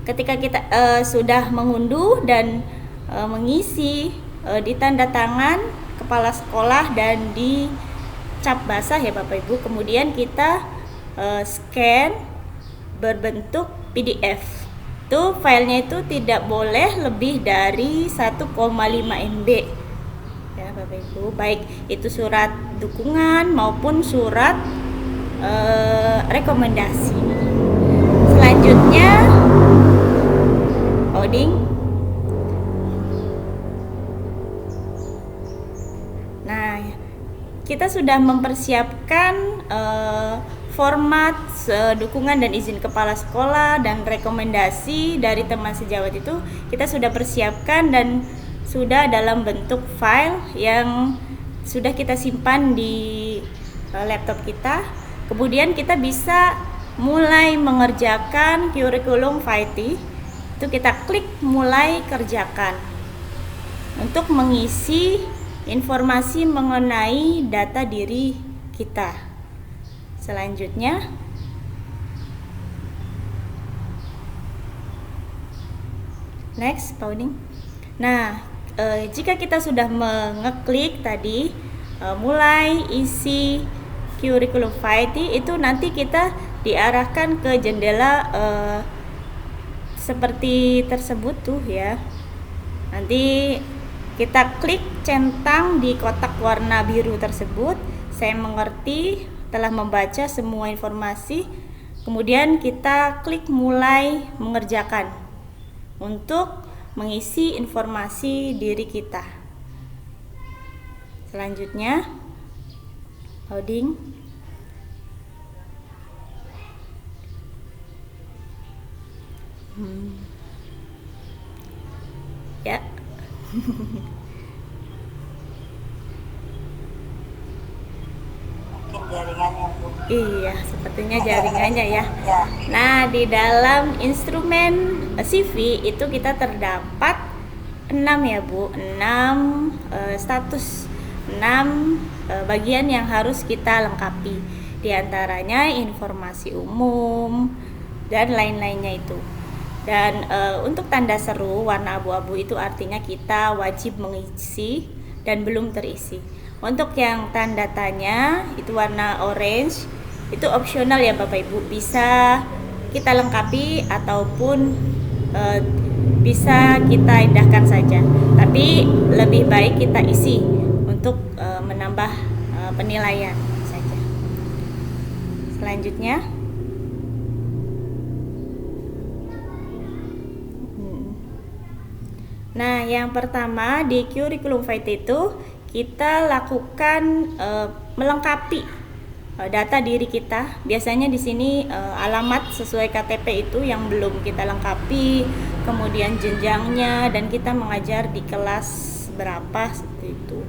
S6: Ketika kita sudah mengunduh dan mengisi, ditanda tangan kepala sekolah dan dicap basah ya Bapak Ibu, kemudian kita scan berbentuk PDF. Itu filenya itu tidak boleh lebih dari 1,5 MB ya Bapak Ibu, baik itu surat dukungan maupun surat rekomendasi. Selanjutnya Oding. Nah, kita sudah mempersiapkan format dukungan dan izin kepala sekolah dan rekomendasi dari teman sejawat itu kita sudah persiapkan dan sudah dalam bentuk file yang sudah kita simpan di laptop kita. Kemudian kita bisa mulai mengerjakan kurikulum vitae. Itu kita klik mulai kerjakan untuk mengisi informasi mengenai data diri kita. Selanjutnya next, Pauline. Nah, jika kita sudah mengeklik tadi mulai isi curriculum vitae itu nanti kita diarahkan ke jendela seperti tersebut tuh ya. Nanti kita klik centang di kotak warna biru tersebut. Saya mengerti, telah membaca semua informasi. Kemudian kita klik mulai mengerjakan untuk mengisi informasi diri kita. Selanjutnya loading. Ya.
S2: Mungkin jaringannya, Bu.
S6: Iya, sepertinya jaringannya ya.
S2: Ya.
S6: Nah, di dalam instrumen CV itu kita terdapat 6 ya Bu, 6 status, 6 bagian yang harus kita lengkapi. Di antaranya informasi umum dan lain-lainnya itu. Dan untuk tanda seru warna abu-abu itu artinya kita wajib mengisi dan belum terisi. Untuk yang tanda tanya itu warna orange, itu opsional ya Bapak Ibu, bisa kita lengkapi ataupun bisa kita indahkan saja. Tapi lebih baik kita isi untuk menambah penilaian saja. Selanjutnya nah, yang pertama di curriculum vitae itu kita lakukan melengkapi data diri kita. Biasanya di sini alamat sesuai KTP itu yang belum kita lengkapi, kemudian jenjangnya dan kita mengajar di kelas berapa seperti itu.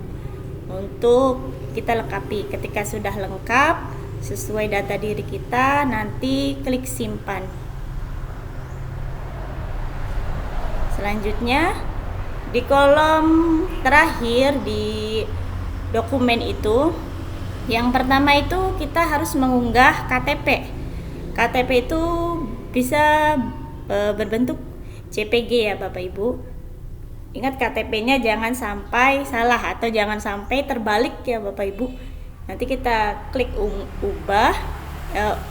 S6: Untuk kita lengkapi. Ketika sudah lengkap sesuai data diri kita, nanti klik simpan. Selanjutnya di kolom terakhir di dokumen itu, yang pertama itu kita harus mengunggah KTP. KTP itu bisa berbentuk JPG ya Bapak Ibu. Ingat KTP-nya jangan sampai salah atau jangan sampai terbalik ya Bapak Ibu. Nanti kita klik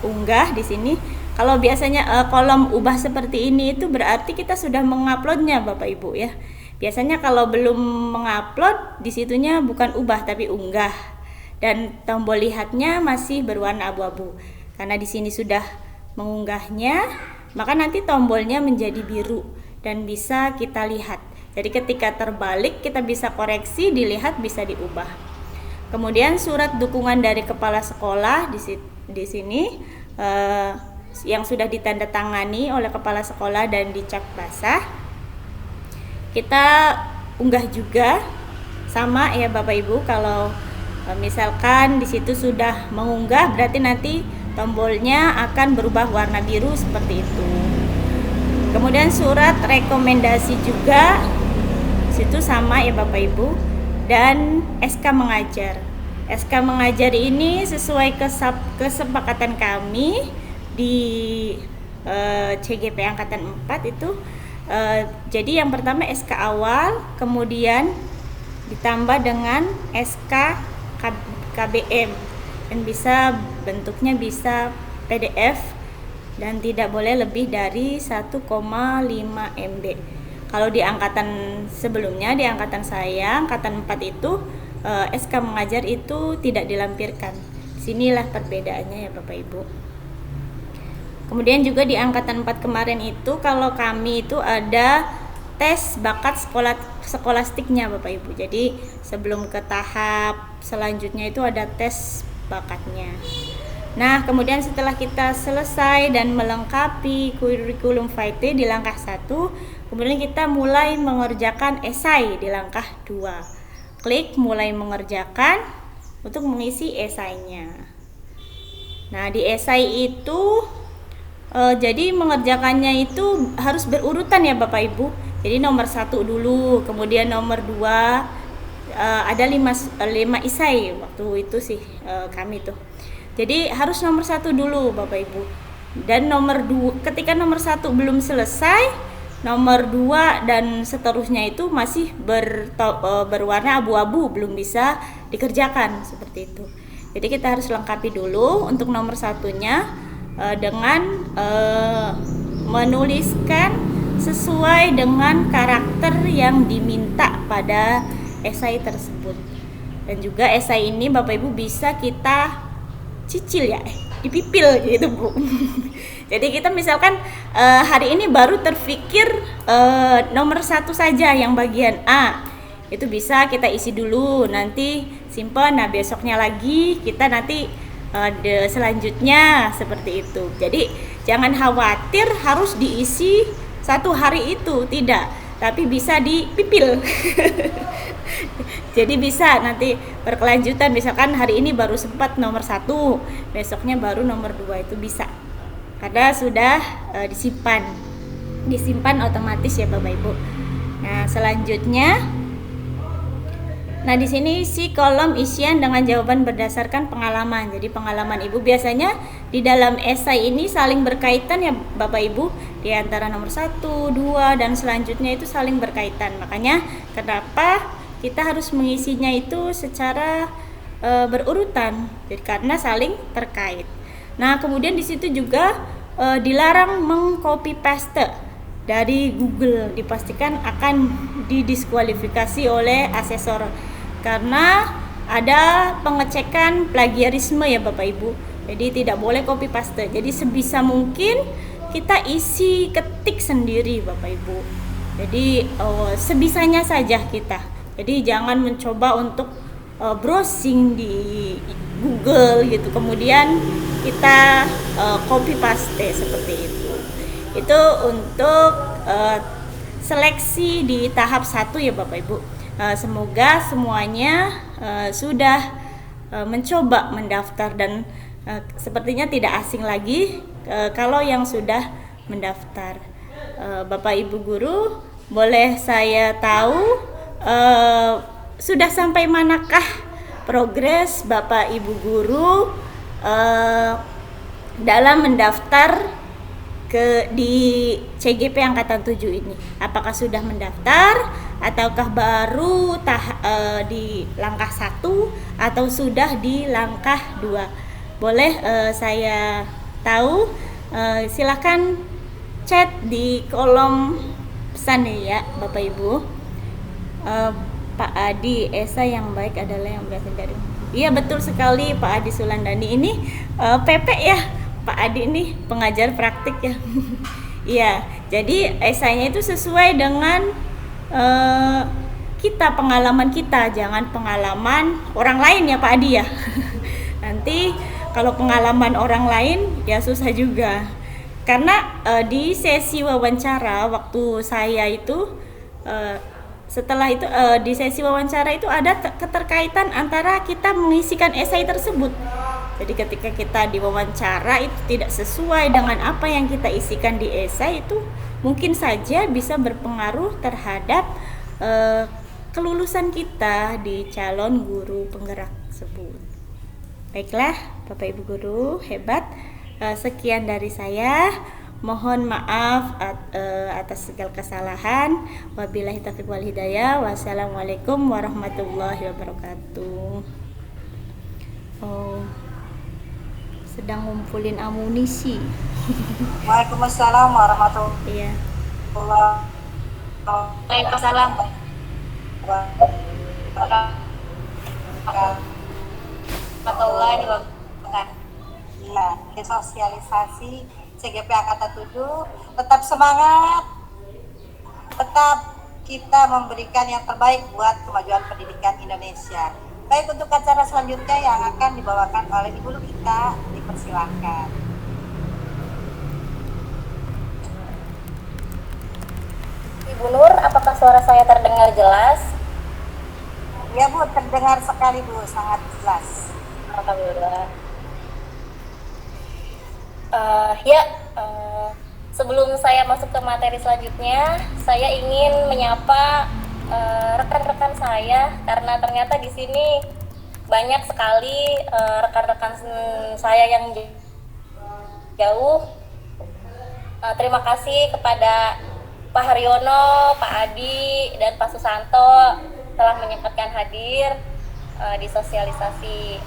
S6: unggah di sini. Kalau biasanya kolom ubah seperti ini itu berarti kita sudah menguploadnya Bapak Ibu ya. Biasanya kalau belum mengupload disitunya bukan ubah tapi unggah, dan tombol lihatnya masih berwarna abu-abu. Karena di sini sudah mengunggahnya, maka nanti tombolnya menjadi biru dan bisa kita lihat. Jadi ketika terbalik kita bisa koreksi, dilihat, bisa diubah. Kemudian surat dukungan dari kepala sekolah di sini yang sudah ditandatangani oleh kepala sekolah dan dicap basah. Kita unggah juga sama ya Bapak Ibu. Kalau misalkan di situ sudah mengunggah berarti nanti tombolnya akan berubah warna biru seperti itu. Kemudian surat rekomendasi juga situ sama ya Bapak Ibu, dan SK mengajar. SK mengajar ini sesuai kesepakatan kami di CGP angkatan 4 itu. Jadi yang pertama SK awal, kemudian ditambah dengan SK KBM, dan bisa bentuknya bisa PDF dan tidak boleh lebih dari 1,5 MB. Kalau di angkatan sebelumnya, di angkatan saya, angkatan 4 itu SK mengajar itu tidak dilampirkan. Sinilah perbedaannya ya Bapak Ibu. Kemudian juga di angkatan 4 kemarin itu kalau kami itu ada tes bakat skolastiknya Bapak Ibu. Jadi sebelum ke tahap selanjutnya itu ada tes bakatnya. Nah, kemudian setelah kita selesai dan melengkapi curriculum vitae di langkah 1, kemudian kita mulai mengerjakan esai di langkah 2. Klik mulai mengerjakan untuk mengisi esainya. Nah, di esai itu jadi mengerjakannya itu harus berurutan ya Bapak Ibu. Jadi nomor 1 dulu, kemudian nomor 2, ada 5 esai waktu itu sih kami tuh. Jadi harus nomor 1 dulu Bapak Ibu. Dan nomor 2, ketika nomor 1 belum selesai, nomor 2 dan seterusnya itu masih berwarna abu-abu, belum bisa dikerjakan seperti itu. Jadi kita harus lengkapi dulu untuk nomor satunya dengan menuliskan sesuai dengan karakter yang diminta pada esai tersebut. Dan juga esai ini Bapak Ibu bisa kita cicil ya, dipipil gitu Bu. Jadi kita misalkan hari ini baru terfikir nomor 1 saja yang bagian A, itu bisa kita isi dulu, nanti simpan, nah besoknya lagi kita nanti selanjutnya seperti itu. Jadi jangan khawatir harus diisi 1 hari itu, tidak, tapi bisa dipipil. Jadi bisa nanti berkelanjutan, misalkan hari ini baru sempat nomor 1, besoknya baru nomor 2, itu bisa. Karena sudah disimpan otomatis ya Bapak Ibu. Nah, selanjutnya di sini isi kolom isian dengan jawaban berdasarkan pengalaman. Jadi pengalaman Ibu biasanya di dalam esai ini saling berkaitan ya Bapak Ibu, di antara nomor 1, 2 dan selanjutnya itu saling berkaitan. Makanya kenapa kita harus mengisinya itu secara berurutan, jadi karena saling terkait. Nah, kemudian di situ juga dilarang mengcopy paste dari Google, dipastikan akan didiskualifikasi oleh asesor karena ada pengecekan plagiarisme ya Bapak Ibu. Jadi tidak boleh copy paste. Jadi sebisa mungkin kita isi ketik sendiri Bapak Ibu. Jadi sebisanya saja kita. Jadi jangan mencoba untuk browsing di Google gitu, kemudian kita copy paste seperti itu. Itu untuk seleksi di tahap 1 ya Bapak Ibu. Semoga semuanya sudah mencoba mendaftar dan sepertinya tidak asing lagi kalau yang sudah mendaftar. Bapak Ibu guru, boleh saya tahu sudah sampai manakah progres Bapak Ibu guru dalam mendaftar di CGP Angkatan 7 ini? Apakah sudah mendaftar ataukah baru di langkah 1 atau sudah di langkah 2? Boleh saya tahu, silakan chat di kolom pesan ya Bapak Ibu. Pak Adi, esai yang baik adalah yang berasal dari. Iya betul sekali Pak Adi Sulandani, ini PP ya Pak Adi, ini pengajar praktik ya. Iya, jadi esainya itu sesuai dengan pengalaman kita, jangan pengalaman orang lain ya Pak Adi ya. Nanti kalau pengalaman orang lain ya susah juga. Karena di sesi wawancara waktu saya itu setelah itu di sesi wawancara itu ada keterkaitan antara kita mengisikan esai tersebut. Jadi ketika kita diwawancara itu tidak sesuai dengan apa yang kita isikan di esai, itu mungkin saja bisa berpengaruh terhadap kelulusan kita di calon guru penggerak tersebut. Baiklah Bapak Ibu guru hebat, sekian dari saya. Mohon maaf atas segala kesalahan. Wabillahi taufiq wal hidayah. Wassalamualaikum warahmatullahi wabarakatuh. Sedang ngumpulin amunisi.
S2: Waalaikumsalam warahmatullahi
S6: Iya.
S3: Waalaikumsalam. Warahmatullahi wabarakatuh.
S2: Iya, sosialisasi CGP Angkatan 7, tetap semangat, tetap kita memberikan yang terbaik buat kemajuan pendidikan Indonesia. Baik, untuk acara selanjutnya yang akan dibawakan oleh Ibu kita, dipersilakan.
S3: Ibu Nur, apakah suara saya terdengar jelas?
S2: Ya Bu, terdengar sekali Bu, sangat jelas.
S3: Alhamdulillah. Sebelum saya masuk ke materi selanjutnya, saya ingin menyapa rekan-rekan saya karena ternyata di sini banyak sekali rekan-rekan saya yang jauh. Terima kasih kepada Pak Haryono, Pak Adi, dan Pak Susanto telah menyempatkan hadir di sosialisasi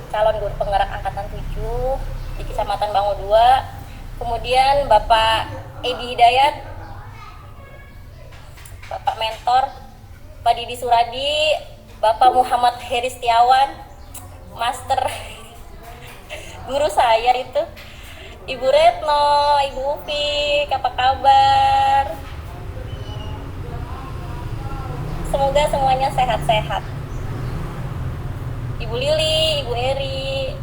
S3: calon guru penggerak angkatan 7 di Kecamatan Bango 2. Kemudian Bapak Edi Hidayat, Bapak Mentor, Pak Didi Suradi, Bapak Muhammad Heri Setiawan, Master guru saya itu, Ibu Retno, Ibu Upi, apa kabar? Semoga semuanya sehat-sehat. Ibu Lili, Ibu Eri,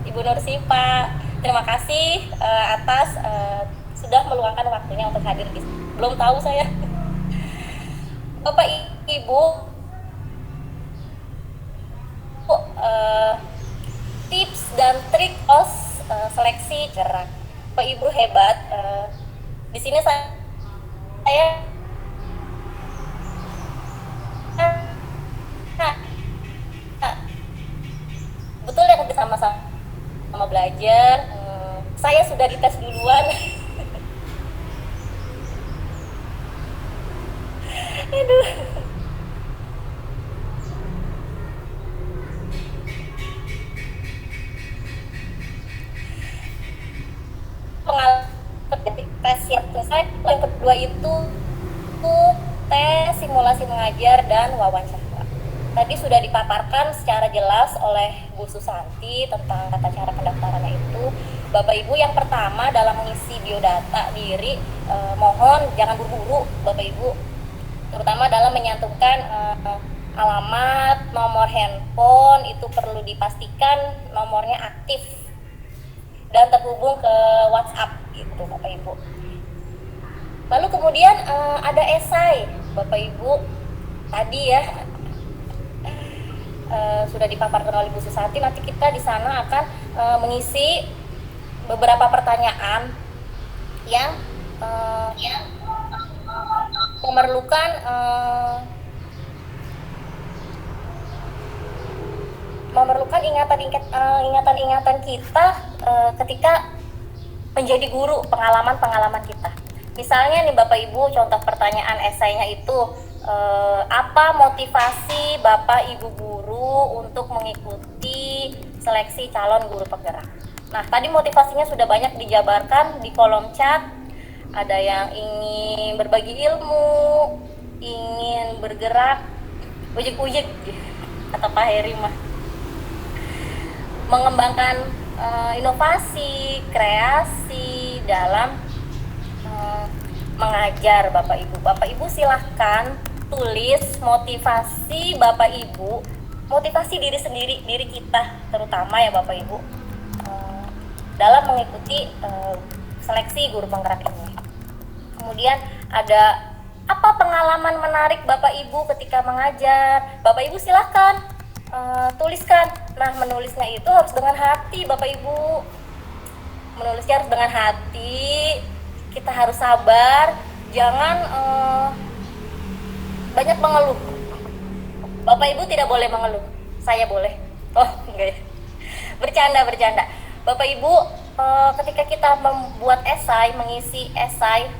S3: Ibu Nursipa, terima kasih atas sudah meluangkan waktunya untuk hadir di sini. Belum tahu saya. Bapak Ibu, tips dan trik OS seleksi gerak. Pak Ibu hebat. Di sini saya betul ya, kita sama belajar. Saya sudah dites duluan. Aduh. Tes yang selesai, yang kedua itu tes simulasi mengajar dan wawancara. Tadi sudah dipaparkan secara jelas oleh Bu Susanti tentang tata cara pendaftarannya itu. Bapak Ibu, yang pertama dalam mengisi biodata diri, mohon jangan buru-buru Bapak Ibu, terutama dalam menyantumkan alamat, nomor handphone itu perlu dipastikan nomornya aktif dan terhubung ke WhatsApp gitu Bapak Ibu. Lalu kemudian ada esai Bapak Ibu, tadi ya sudah dipaparkan oleh Bu Susanti. Nanti kita di sana akan mengisi beberapa pertanyaan yang memerlukan ingatan-ingatan kita ketika menjadi guru, pengalaman kita. Misalnya nih Bapak Ibu, contoh pertanyaan esainya itu apa motivasi Bapak Ibu guru untuk mengikuti seleksi calon guru penggerak. Nah, tadi motivasinya sudah banyak dijabarkan di kolom chat. Ada yang ingin berbagi ilmu, ingin bergerak, ujek-ujek kata Pak Heri mah, mengembangkan inovasi, kreasi dalam mengajar Bapak Ibu. Bapak Ibu silahkan tulis motivasi Bapak Ibu, motivasi diri sendiri, diri kita terutama ya Bapak Ibu, dalam mengikuti seleksi guru penggerak ini. Kemudian ada apa pengalaman menarik Bapak Ibu ketika mengajar. Bapak Ibu silahkan tuliskan. Nah, menulisnya itu harus dengan hati Bapak Ibu, menulisnya harus dengan hati. Kita harus sabar, jangan banyak mengeluh. Bapak Ibu tidak boleh mengeluh. Saya boleh. Oh, enggak ya. Bercanda. Bapak Ibu, ketika kita membuat esai, mengisi esai,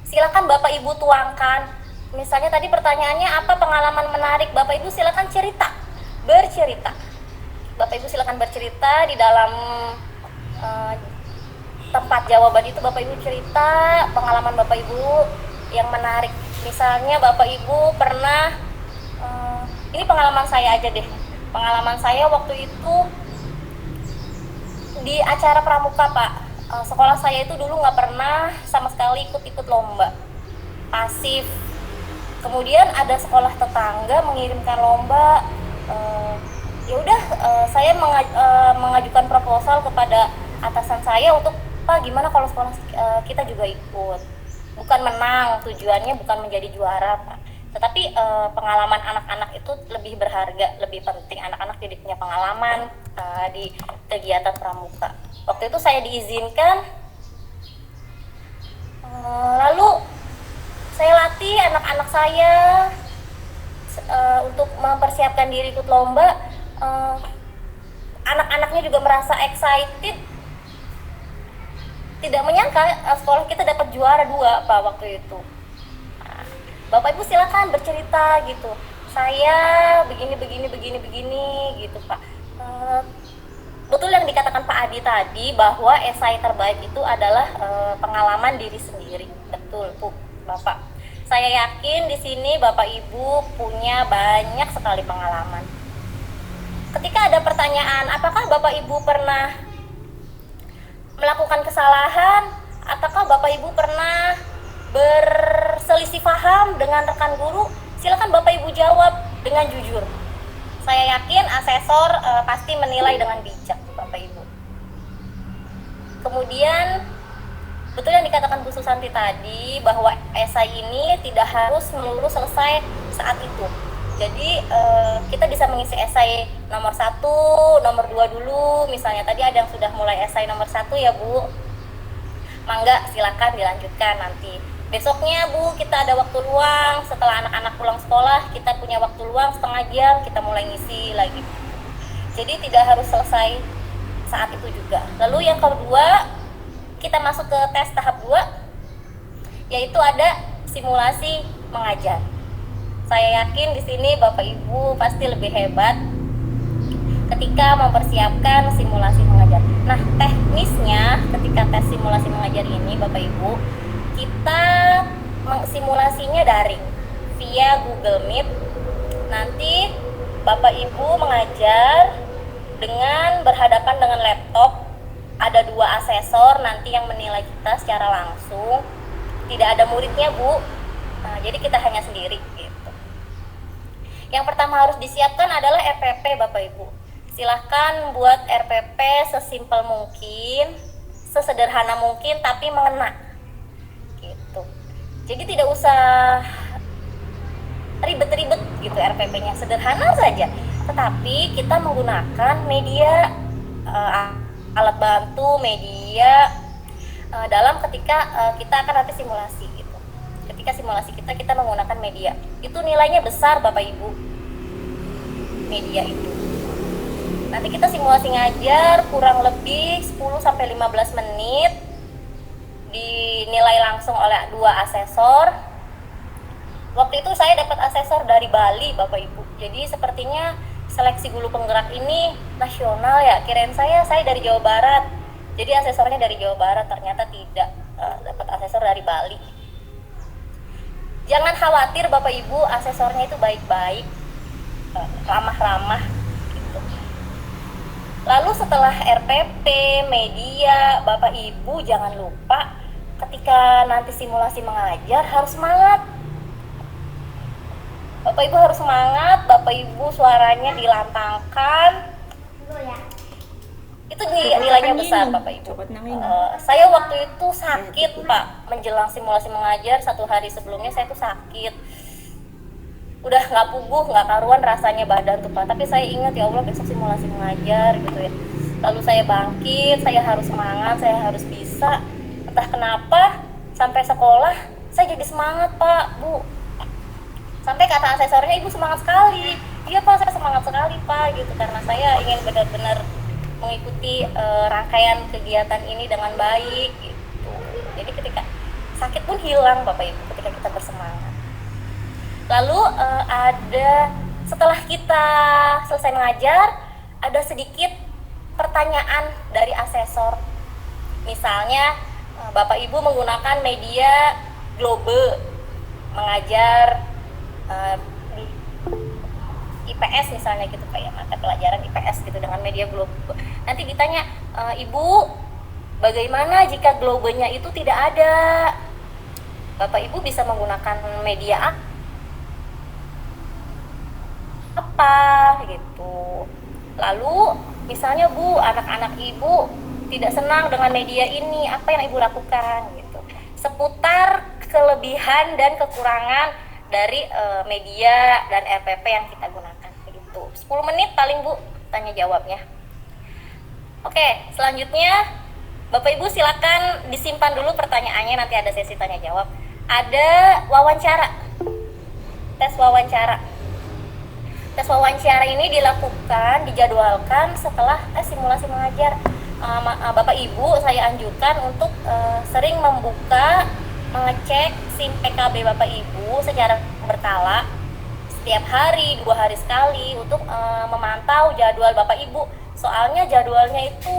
S3: silakan Bapak Ibu tuangkan. Misalnya tadi pertanyaannya apa pengalaman menarik, Bapak Ibu silakan bercerita. Bapak Ibu silakan bercerita di dalam tempat jawaban itu. Bapak Ibu cerita pengalaman Bapak Ibu yang menarik. Misalnya Bapak Ibu pernah, ini pengalaman saya aja deh. Pengalaman saya waktu itu di acara pramuka Pak. Sekolah saya itu dulu nggak pernah sama sekali ikut lomba, pasif. Kemudian ada sekolah tetangga mengirimkan lomba. Ya udah, saya mengajukan proposal kepada atasan saya untuk, Pak, gimana kalau sekolah kita juga ikut. Bukan menang, tujuannya bukan menjadi juara Pak, tetapi pengalaman anak-anak itu lebih berharga, lebih penting. Anak-anak jadi punya pengalaman di kegiatan pramuka. Waktu itu saya diizinkan, lalu saya latih anak-anak saya untuk mempersiapkan diri ikut lomba. anak-anaknya juga merasa excited. Tidak menyangka sekolah kita dapat juara 2 Pak waktu itu. Nah, Bapak Ibu silakan bercerita gitu. Saya begini gitu Pak. Betul yang dikatakan Pak Adi tadi bahwa esai terbaik itu adalah pengalaman diri sendiri. Betul Bu, Bapak. Saya yakin di sini Bapak Ibu punya banyak sekali pengalaman. Ketika ada pertanyaan, apakah Bapak Ibu pernah melakukan kesalahan, ataukah Bapak Ibu pernah berselisih paham dengan rekan guru? Silakan Bapak Ibu jawab dengan jujur. Saya yakin asesor pasti menilai dengan bijak Bapak Ibu. Kemudian betul yang dikatakan Bu Susanti tadi bahwa esai ini tidak harus melulu selesai saat itu. Jadi kita bisa mengisi esai nomor 1, nomor 2 dulu. Misalnya tadi ada yang sudah mulai esai nomor 1 ya Bu. Mangga silakan dilanjutkan nanti. Besoknya Bu kita ada waktu luang setelah anak-anak pulang sekolah, kita punya waktu luang setengah jam, kita mulai ngisi lagi. Jadi tidak harus selesai saat itu juga. Lalu yang kedua, kita masuk ke tes tahap 2, yaitu ada simulasi mengajar. Saya yakin di sini Bapak Ibu pasti lebih hebat ketika mempersiapkan simulasi mengajar. Nah, teknisnya ketika tes simulasi mengajar ini Bapak Ibu, kita simulasinya daring via Google Meet. Nanti Bapak Ibu mengajar dengan berhadapan dengan laptop. Ada 2 asesor nanti yang menilai kita secara langsung. Tidak ada muridnya Bu. Nah, jadi kita hanya sendiri gitu. Yang pertama harus disiapkan adalah RPP Bapak Ibu. Silahkan buat RPP sesimpel mungkin, sesederhana mungkin tapi mengena. Gitu. Jadi tidak usah ribet-ribet gitu RPP-nya, sederhana saja. Tetapi kita menggunakan media alat bantu, media dalam ketika kita akan nanti simulasi gitu. Ketika simulasi kita menggunakan media. Itu nilainya besar Bapak Ibu. Media itu. Nanti kita simulasi ngajar kurang lebih 10 sampai 15 menit. Dinilai langsung oleh 2 asesor. Waktu itu saya dapat asesor dari Bali Bapak Ibu. Jadi sepertinya seleksi guru penggerak ini nasional ya. Kirain saya dari Jawa Barat. Jadi asesornya dari Jawa Barat, ternyata tidak, dapat asesor dari Bali. Jangan khawatir Bapak Ibu, asesornya itu baik-baik, ramah-ramah gitu. Lalu setelah RPP, media, Bapak Ibu jangan lupa ketika nanti simulasi mengajar harus semangat. Bapak Ibu harus semangat, Bapak Ibu suaranya dilantangkan. Itu nilainya besar Bapak Ibu. Saya waktu itu sakit Pak, menjelang simulasi mengajar 1 hari sebelumnya saya tuh sakit. Udah nggak puguh, nggak karuan rasanya badan tuh Pak. Tapi saya ingat ya Allah besok simulasi mengajar gitu ya. Lalu saya bangkit, saya harus semangat, saya harus bisa. Entah kenapa sampai sekolah saya jadi semangat Pak, Bu. Sampai kata asesornya, Ibu semangat sekali. Iya Pak, saya semangat sekali Pak gitu, karena saya ingin benar-benar mengikuti rangkaian kegiatan ini dengan baik gitu. Jadi ketika sakit pun hilang Bapak Ibu ketika kita bersemangat. Lalu ada setelah kita selesai mengajar, ada sedikit pertanyaan dari asesor. Misalnya Bapak Ibu menggunakan media Globe mengajar IPS misalnya gitu Pak ya, mata pelajaran IPS gitu dengan media Globe. Nanti ditanya, Ibu bagaimana jika globenya itu tidak ada? Bapak Ibu bisa menggunakan media apa gitu. Lalu misalnya Bu, anak-anak Ibu tidak senang dengan media ini, apa yang Ibu lakukan gitu. Seputar kelebihan dan kekurangan dari media dan RPP yang kita gunakan begitu. 10 menit paling Bu tanya jawabnya. Oke, selanjutnya Bapak Ibu silakan disimpan dulu pertanyaannya, nanti ada sesi tanya jawab. Ada wawancara. Tes wawancara. Tes wawancara ini dilakukan, dijadwalkan setelah simulasi mengajar. Bapak Ibu saya anjurkan untuk sering membuka, mengecek SIM PKB Bapak Ibu secara berkala setiap hari, 2 hari sekali untuk memantau jadwal Bapak Ibu. Soalnya jadwalnya itu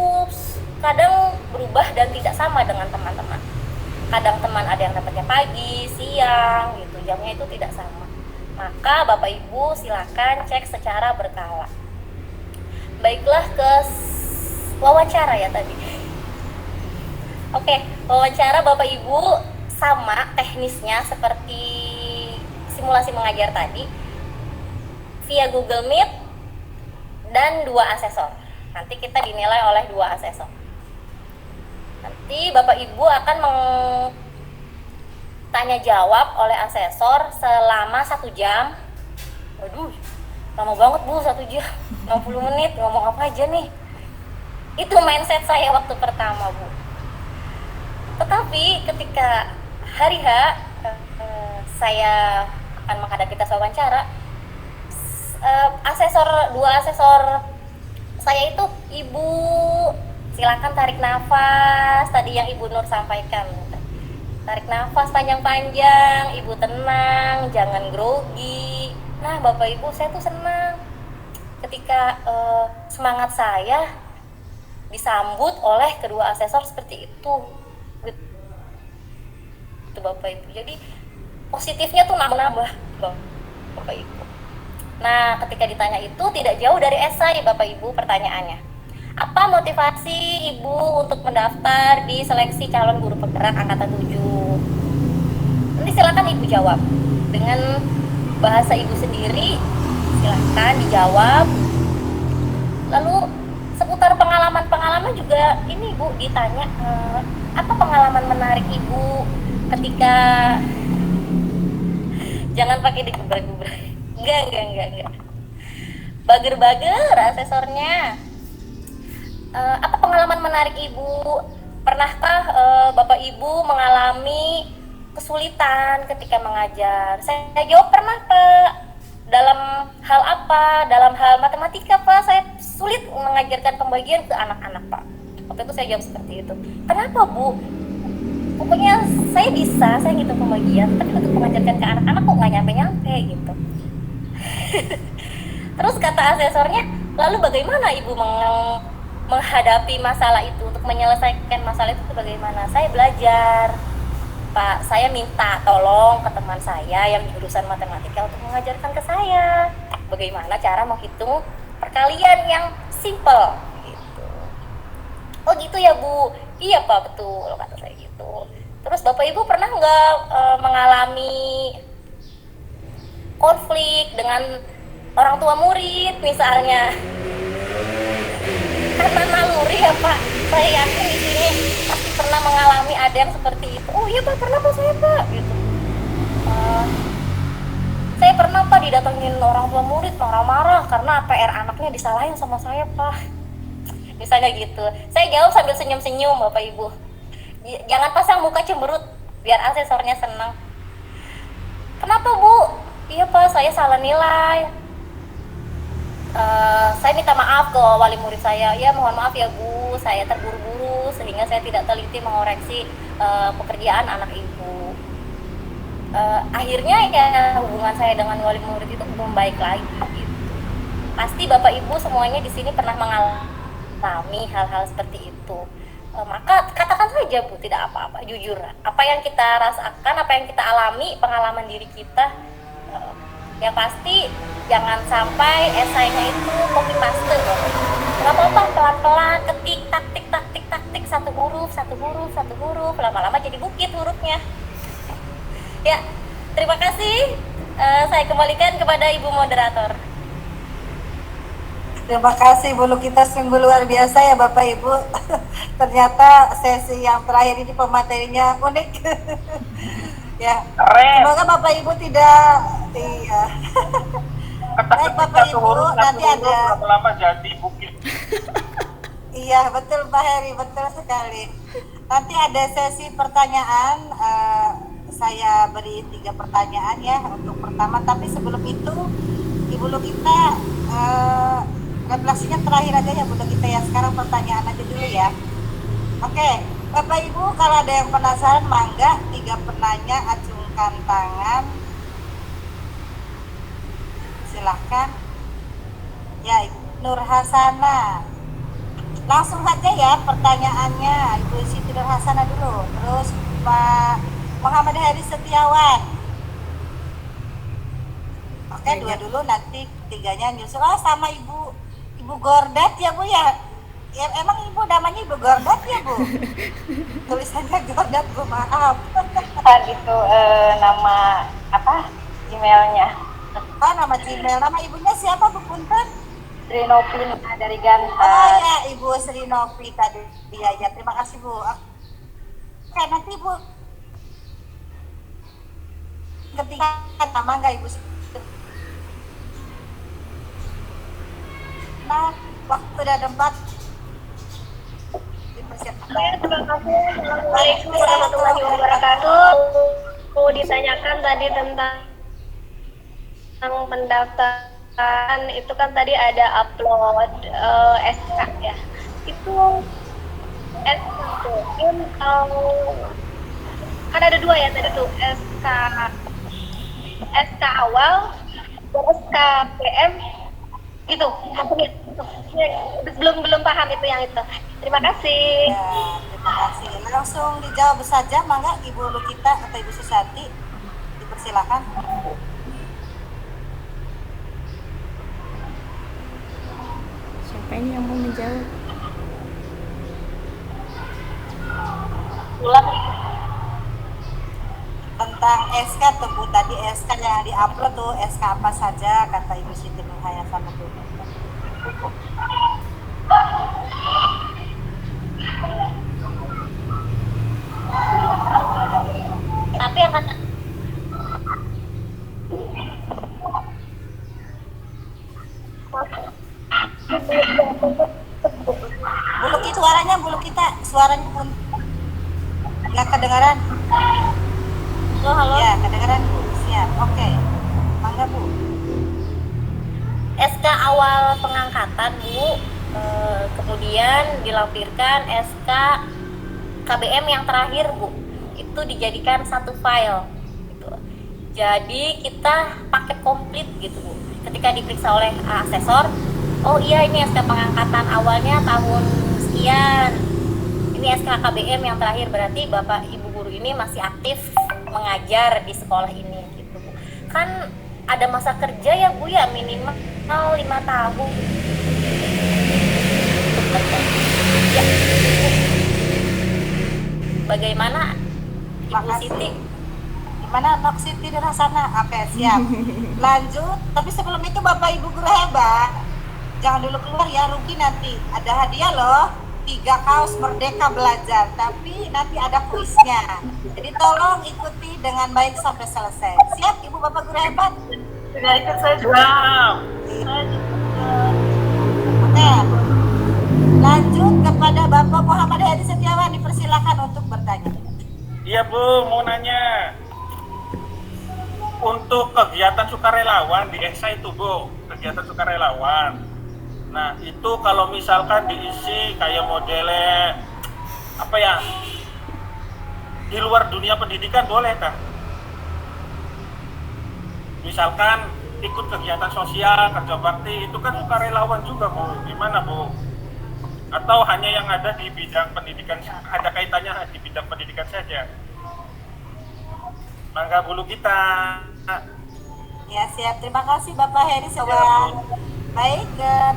S3: kadang berubah dan tidak sama dengan teman-teman. Kadang teman ada yang dapatnya pagi, siang gitu, jamnya itu tidak sama. Maka Bapak Ibu silakan cek secara berkala. Baiklah, ke wawancara ya tadi. Oke, wawancara Bapak Ibu sama teknisnya seperti simulasi mengajar tadi, via Google Meet dan 2 asesor. Nanti kita dinilai oleh 2 asesor. Nanti Bapak Ibu akan tanya jawab oleh asesor selama 1 jam. Waduh, lama banget Bu, 1 jam, 60 menit, ngomong apa aja nih. Itu mindset saya waktu pertama Bu. Tetapi ketika hari H, saya akan menghadapi tes wawancara, dua asesor saya itu, Ibu silakan tarik nafas, tadi yang Ibu Nur sampaikan. Tarik nafas panjang-panjang, Ibu tenang, jangan grogi. Nah Bapak Ibu, saya tuh senang ketika semangat saya disambut oleh kedua asesor seperti itu. Itu Bapak Ibu. Jadi positifnya tuh nambah Bapak Ibu. Nah ketika ditanya itu tidak jauh dari esai Bapak Ibu pertanyaannya. Apa motivasi Ibu untuk mendaftar di seleksi calon guru penggerak angkatan 7? Nanti silakan Ibu jawab dengan bahasa Ibu sendiri, silakan dijawab. Lalu seputar pengalaman juga ini Bu ditanya, apa pengalaman menarik Ibu ketika, jangan pakai digebrak-gebrak, enggak, bager-bager asesornya. Apa pengalaman menarik Ibu? Pernahkah Bapak Ibu mengalami kesulitan ketika mengajar? Saya jawab pernah Pak. Dalam hal apa? Dalam hal matematika Pak, saya sulit mengajarkan pembagian ke anak-anak Pak. Waktu itu saya jawab seperti itu. Kenapa Bu? Pokoknya saya bisa, saya ngitung pembagian, tapi untuk mengajarkan ke anak-anak kok nggak nyampe-nyampe gitu. Terus kata asesornya, lalu bagaimana Ibu menghadapi masalah itu, untuk menyelesaikan masalah itu bagaimana? Saya belajar Pak, saya minta tolong ke teman saya yang jurusan matematika untuk mengajarkan ke saya bagaimana cara menghitung perkalian yang simple gitu. Oh gitu ya Bu? Iya Pak, betul, kata saya gitu. Terus Bapak Ibu pernah nggak mengalami konflik dengan orang tua murid misalnya? Karena naluri ya Pak, saya yakin di sini pasti pernah mengalami ada yang seperti itu. Oh iya Pak, pernah Pak saya Pak gitu. Saya pernah Pak didatengin orang tua murid marah-marah karena PR anaknya disalahin sama saya Pak. Misalnya gitu. Saya jawab sambil senyum-senyum Bapak Ibu. Jangan pasang muka cemberut biar asesornya senang. Kenapa Bu? Iya Pak, saya salah nilai. Saya minta maaf ke wali murid saya. Ya mohon maaf ya Bu, saya terburu-buru sehingga saya tidak teliti mengoreksi pekerjaan anak Ibu. Akhirnya ya hubungan saya dengan wali murid itu membaik lagi gitu. Pasti Bapak Ibu semuanya di sini pernah mengalami hal-hal seperti itu. Maka katakan saja Bu, tidak apa-apa, jujur. Apa yang kita rasakan, apa yang kita alami, pengalaman diri kita, yang pasti jangan sampai esainya itu copy paste. Nggak apa-apa, pelan-pelan ketik, taktik, satu huruf, lama-lama jadi bukit hurufnya. Ya, terima kasih. Saya kembalikan kepada Ibu moderator.
S2: Terima kasih Bu Lukita, sungguh luar biasa ya Bapak Ibu. Ternyata sesi yang terakhir ini pematerinya unik. Ya, semoga Bapak Ibu tidak, iya. Baik Bapak Ibu, nanti ada.
S5: Lama jadi bukit.
S2: Iya betul Pak Heri, betul sekali. Nanti ada sesi pertanyaan. Saya beri 3 pertanyaan ya untuk pertama. Tapi sebelum itu Ibu Lukita, refleksinya terakhir aja ya Bu Lukita ya. Sekarang pertanyaan aja dulu ya. Oke, Bapak Ibu kalau ada yang penasaran, mangga 3 penanya acungkan tangan. Silahkan. Ya, Nur Hasana. Langsung saja ya pertanyaannya, Ibu Siti Nur Hasana dulu. Terus Pak Muhammad Heri Setiawan. Oke, 2 dulu, nanti 3-nya nyusul. Oh, sama Ibu Gordat ya Bu ya? Ya emang Ibu namanya Ibu Gordat ya Bu? Tulisannya Gordat Bu, maaf.
S7: Gitu nama apa Gmailnya?
S2: Oh, nama Gmail. Nama ibunya siapa Bu Punten?
S7: Sri Novina dari Ganta.
S2: Oh ya, Ibu Sri Novi tadi. Iya, ya, terima kasih Bu. Oke, nanti Bu ketika nama nggak Ibu? Nah, waktu dan tempat dipersiapkan.
S3: Terima kasih. Assalamualaikum warahmatullahi wabarakatuh. Mau ditanyakan tadi tentang pendaftaran itu kan tadi ada upload SK ya. Itu SK tuh kan ada 2 ya tadi tuh, SK awal dan SK PM itu maksudnya belum paham itu yang itu. Terima kasih.
S2: Ya, terima kasih. Langsung dijawab saja, mangga Ibu Lukita atau Ibu Susanti, dipersilakan.
S6: Siapa ini yang mau menjawab?
S7: Ulang.
S2: Tentang SK tuh Bu, tadi SK yang di-upload tuh SK apa saja kata Ibu Siti Nurhayatana tuh.
S3: Tapi akan
S2: Bulu kita suaranya pun nggak kedengaran.
S3: halo.
S2: Ya, kedengaran Bu. Siap. Oke. Mangga Bu.
S3: SK awal pengangkatan Bu, kemudian dilampirkan SK KBM yang terakhir Bu, itu dijadikan satu file gitu. Jadi kita paket komplit gitu Bu. Ketika diperiksa oleh asesor, oh iya ini SK pengangkatan awalnya tahun sekian, ini SK KBM yang terakhir, berarti Bapak Ibu guru ini masih aktif mengajar di sekolah ini gitu Bu. Kan ada masa kerja ya Bu ya, minimal 5 tahun. Ya. Bagaimana Ibu Siti?
S2: Gimana Nok Siti Nurhasana? Oke, siap. Lanjut. Tapi sebelum itu Bapak Ibu guru hebat, jangan dulu keluar ya, rugi nanti. Ada hadiah loh, 3 kaos Merdeka Belajar. Tapi nanti ada kuisnya. Jadi tolong ikuti dengan baik sampai selesai. Siap Ibu Bapak guru hebat?
S7: Sudah ikut saya juga.
S2: Oke. Lanjut kepada Bapak Muhammad Hadi Setiawan, dipersilakan untuk bertanya.
S8: Iya Bu, mau nanya. Untuk kegiatan sukarelawan di ESA itu Bu, kegiatan sukarelawan. Nah itu kalau misalkan diisi kayak modelnya apa ya, di luar dunia pendidikan boleh kan? Misalkan ikut kegiatan sosial, kerja bakti, itu kan sukarelawan juga Bu, gimana Bu? Atau hanya yang ada di bidang pendidikan, ada kaitannya di bidang pendidikan saja? Mangga bulu kita.
S2: Ya siap, terima kasih Bapak Heri Setiawan. Baik,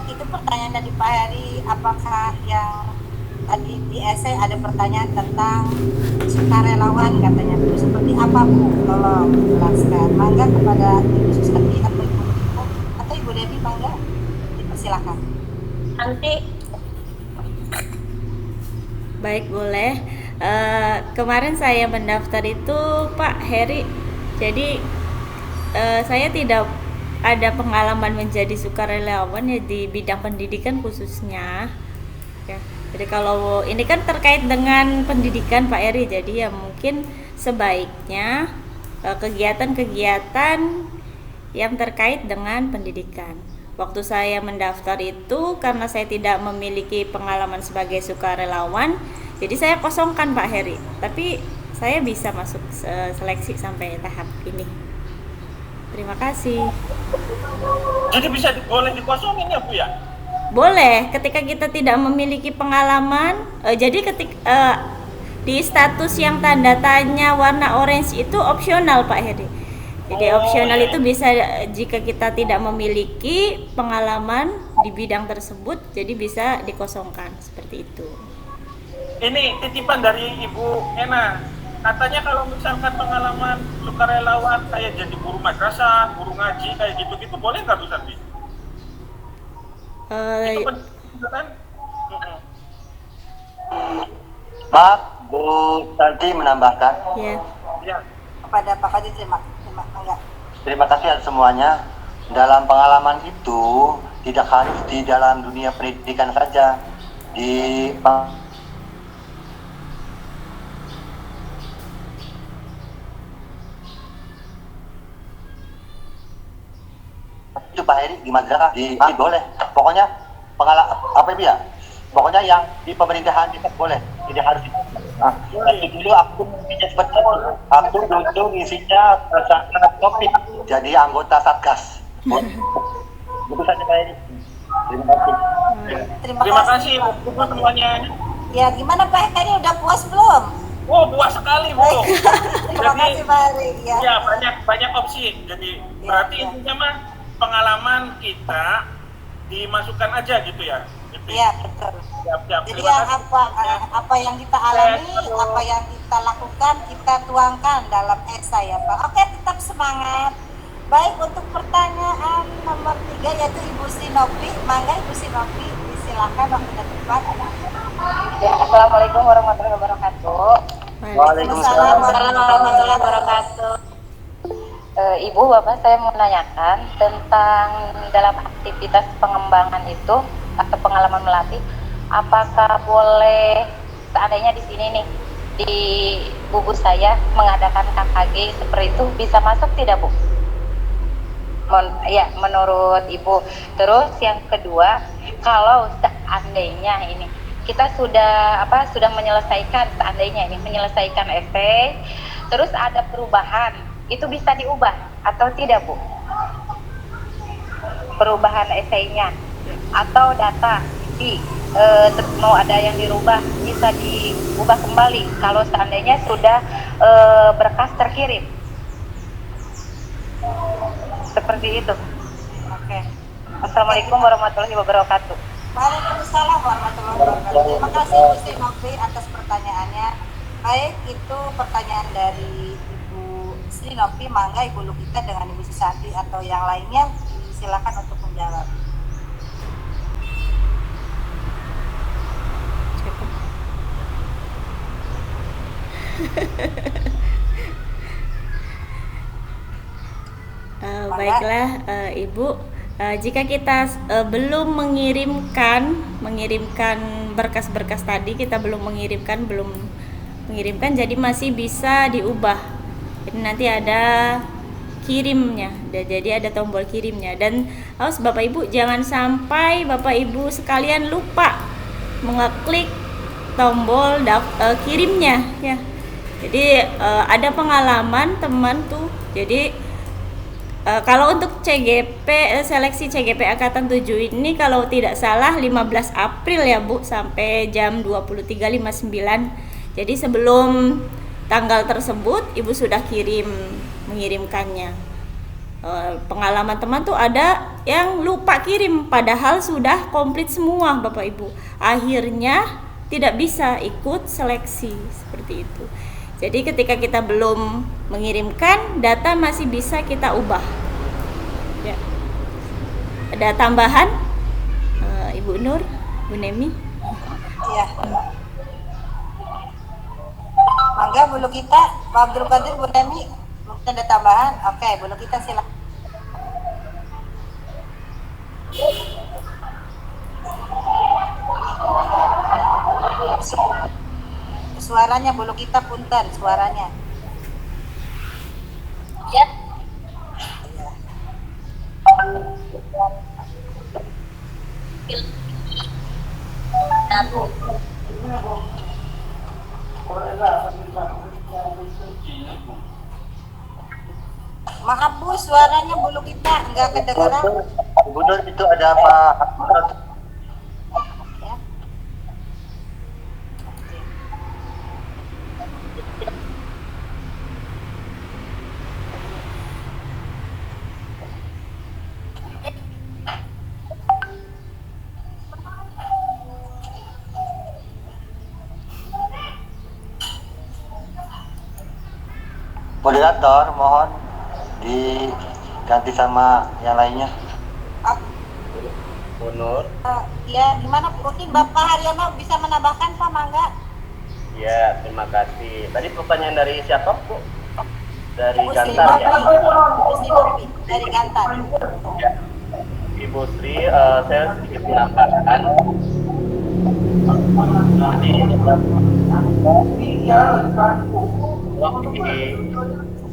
S2: itu pertanyaan dari Pak Heri. Apakah yang tadi di essay ada pertanyaan tentang sukarelawan katanya Bu, seperti apa Bu? Tolong jelaskan. Mangga kepada Ibu Susanti atau Ibu Devi, mangga dipersilakan.
S3: Nanti
S6: Baik, boleh. Kemarin saya mendaftar itu Pak Heri, jadi saya tidak ada pengalaman menjadi sukarelawan ya di bidang pendidikan khususnya ya. Jadi kalau ini kan terkait dengan pendidikan Pak Heri, jadi ya mungkin sebaiknya kegiatan-kegiatan yang terkait dengan pendidikan. Waktu saya mendaftar itu karena saya tidak memiliki pengalaman sebagai sukarelawan, jadi saya kosongkan Pak Heri. Tapi saya bisa masuk seleksi sampai tahap ini. Terima kasih.
S8: Jadi boleh dikosongin ya Bu ya?
S6: Boleh, ketika kita tidak memiliki pengalaman. Jadi ketika di status yang tanda tanya warna orange itu opsional Pak Heri. Jadi opsional itu bisa jika kita tidak memiliki pengalaman di bidang tersebut, jadi bisa dikosongkan seperti itu.
S8: Ini titipan dari Ibu Ena. Katanya kalau misalkan pengalaman sukarelawan kayak jadi guru madrasah, guru ngaji kayak gitu-gitu boleh nggak Bu Santi? Itu kan?
S5: Maaf, Bu Santi menambahkan.
S6: Ya.
S8: Ya.
S2: Kepada Pak Kadis
S5: Terima kasih atas semuanya. Dalam pengalaman itu tidak harus di dalam dunia pendidikan saja. Itu Pak Heri di madrasah boleh. Pokoknya pokoknya yang di pemerintahan itu boleh, tidak harus Waktu dulu aku punya betul, aku dulu ngisinya sangat topik jadi anggota satgas. Itu saja Pak Heri. Terima kasih.
S8: Terima kasih Bu semuanya.
S2: Ya, gimana Pak Heri, udah puas belum?
S8: Oh, puas sekali Bu.
S2: Terima kasih Pak Heri.
S8: Ya, banyak opsi. Jadi berarti intinya mah pengalaman kita dimasukkan aja gitu ya.
S2: Iya, betul.
S8: Siap.
S2: Jadi apa yang kita alami, apa yang kita lakukan, kita tuangkan dalam esai ya Pak. Oke, tetap semangat. Baik, untuk pertanyaan nomor 3 yaitu Ibu Sinopi. Mangga Ibu Sinopi, silakan waktunya tepat.
S7: Ya, Assalamualaikum warahmatullahi wabarakatuh.
S2: Waalaikumsalam warahmatullahi wabarakatuh.
S7: Ibu, Bapak, saya mau menanyakan tentang dalam aktivitas pengembangan itu atau pengalaman melatih, apakah boleh seandainya di sini nih di buku saya mengadakan KKG seperti itu bisa masuk tidak Bu? Ya, menurut Ibu. Terus yang kedua, kalau seandainya ini kita sudah menyelesaikan esai, terus ada perubahan, itu bisa diubah atau tidak Bu? Perubahan esainya atau data mau ada yang dirubah, bisa diubah kembali kalau seandainya sudah berkas terkirim seperti itu.
S2: Oke.
S7: Assalamualaikum warahmatullahi wabarakatuh.
S2: Waalaikumsalam warahmatullahi wabarakatuh. Terima kasih Bu Sinopi atas pertanyaannya. Baik, itu pertanyaan dari Ibu Sinopi. Mangga Ibu Lukita dengan Ibu Susanti atau yang lainnya silakan untuk menjawab.
S6: Baiklah Ibu, jika kita belum mengirimkan berkas-berkas tadi, kita belum mengirimkan, jadi masih bisa diubah. Jadi nanti ada kirimnya, jadi ada tombol kirimnya. Dan awas Bapak Ibu, jangan sampai Bapak Ibu sekalian lupa mengeklik tombol kirimnya ya. Jadi ada pengalaman teman tuh. Jadi kalau untuk seleksi CGP Angkatan 7 ini kalau tidak salah 15 April ya Bu, sampai jam 23.59. Jadi sebelum tanggal tersebut Ibu sudah mengirimkannya. Pengalaman teman tuh ada yang lupa kirim padahal sudah komplit semua Bapak Ibu. Akhirnya tidak bisa ikut seleksi seperti itu. Jadi ketika kita belum mengirimkan, data masih bisa kita ubah. Ya. Ada tambahan, Ibu Nur, Bu Nemi?
S2: Iya. Mangga Bu Lukita, Pak Abdul Qadir, Bu Nemi, mungkin ada tambahan? Oke, Bu Lukita silakan. Suaranya Bu Lukita, punten suaranya.
S7: Ya. wabarakatuh.
S2: Maaf Bu, suaranya bulu kita nggak kedengeran.
S5: Bu Nur, itu ada Pak.
S2: Ya.
S5: Moderator, mohon diganti sama yang lainnya.
S4: Bu Nur.
S2: Ya, gimana mungkin Bapak Haryono bisa menambahkan Pak Mangga?
S4: Ya, terima kasih. Tadi pertanyaan dari siapa, Bu? Dari
S2: Bu Sri
S4: Gantar ya?
S2: Bu Sri Novi, dari Gantar.
S4: Ya. Ibu Sri, saya sedikit menambahkan. Jadi,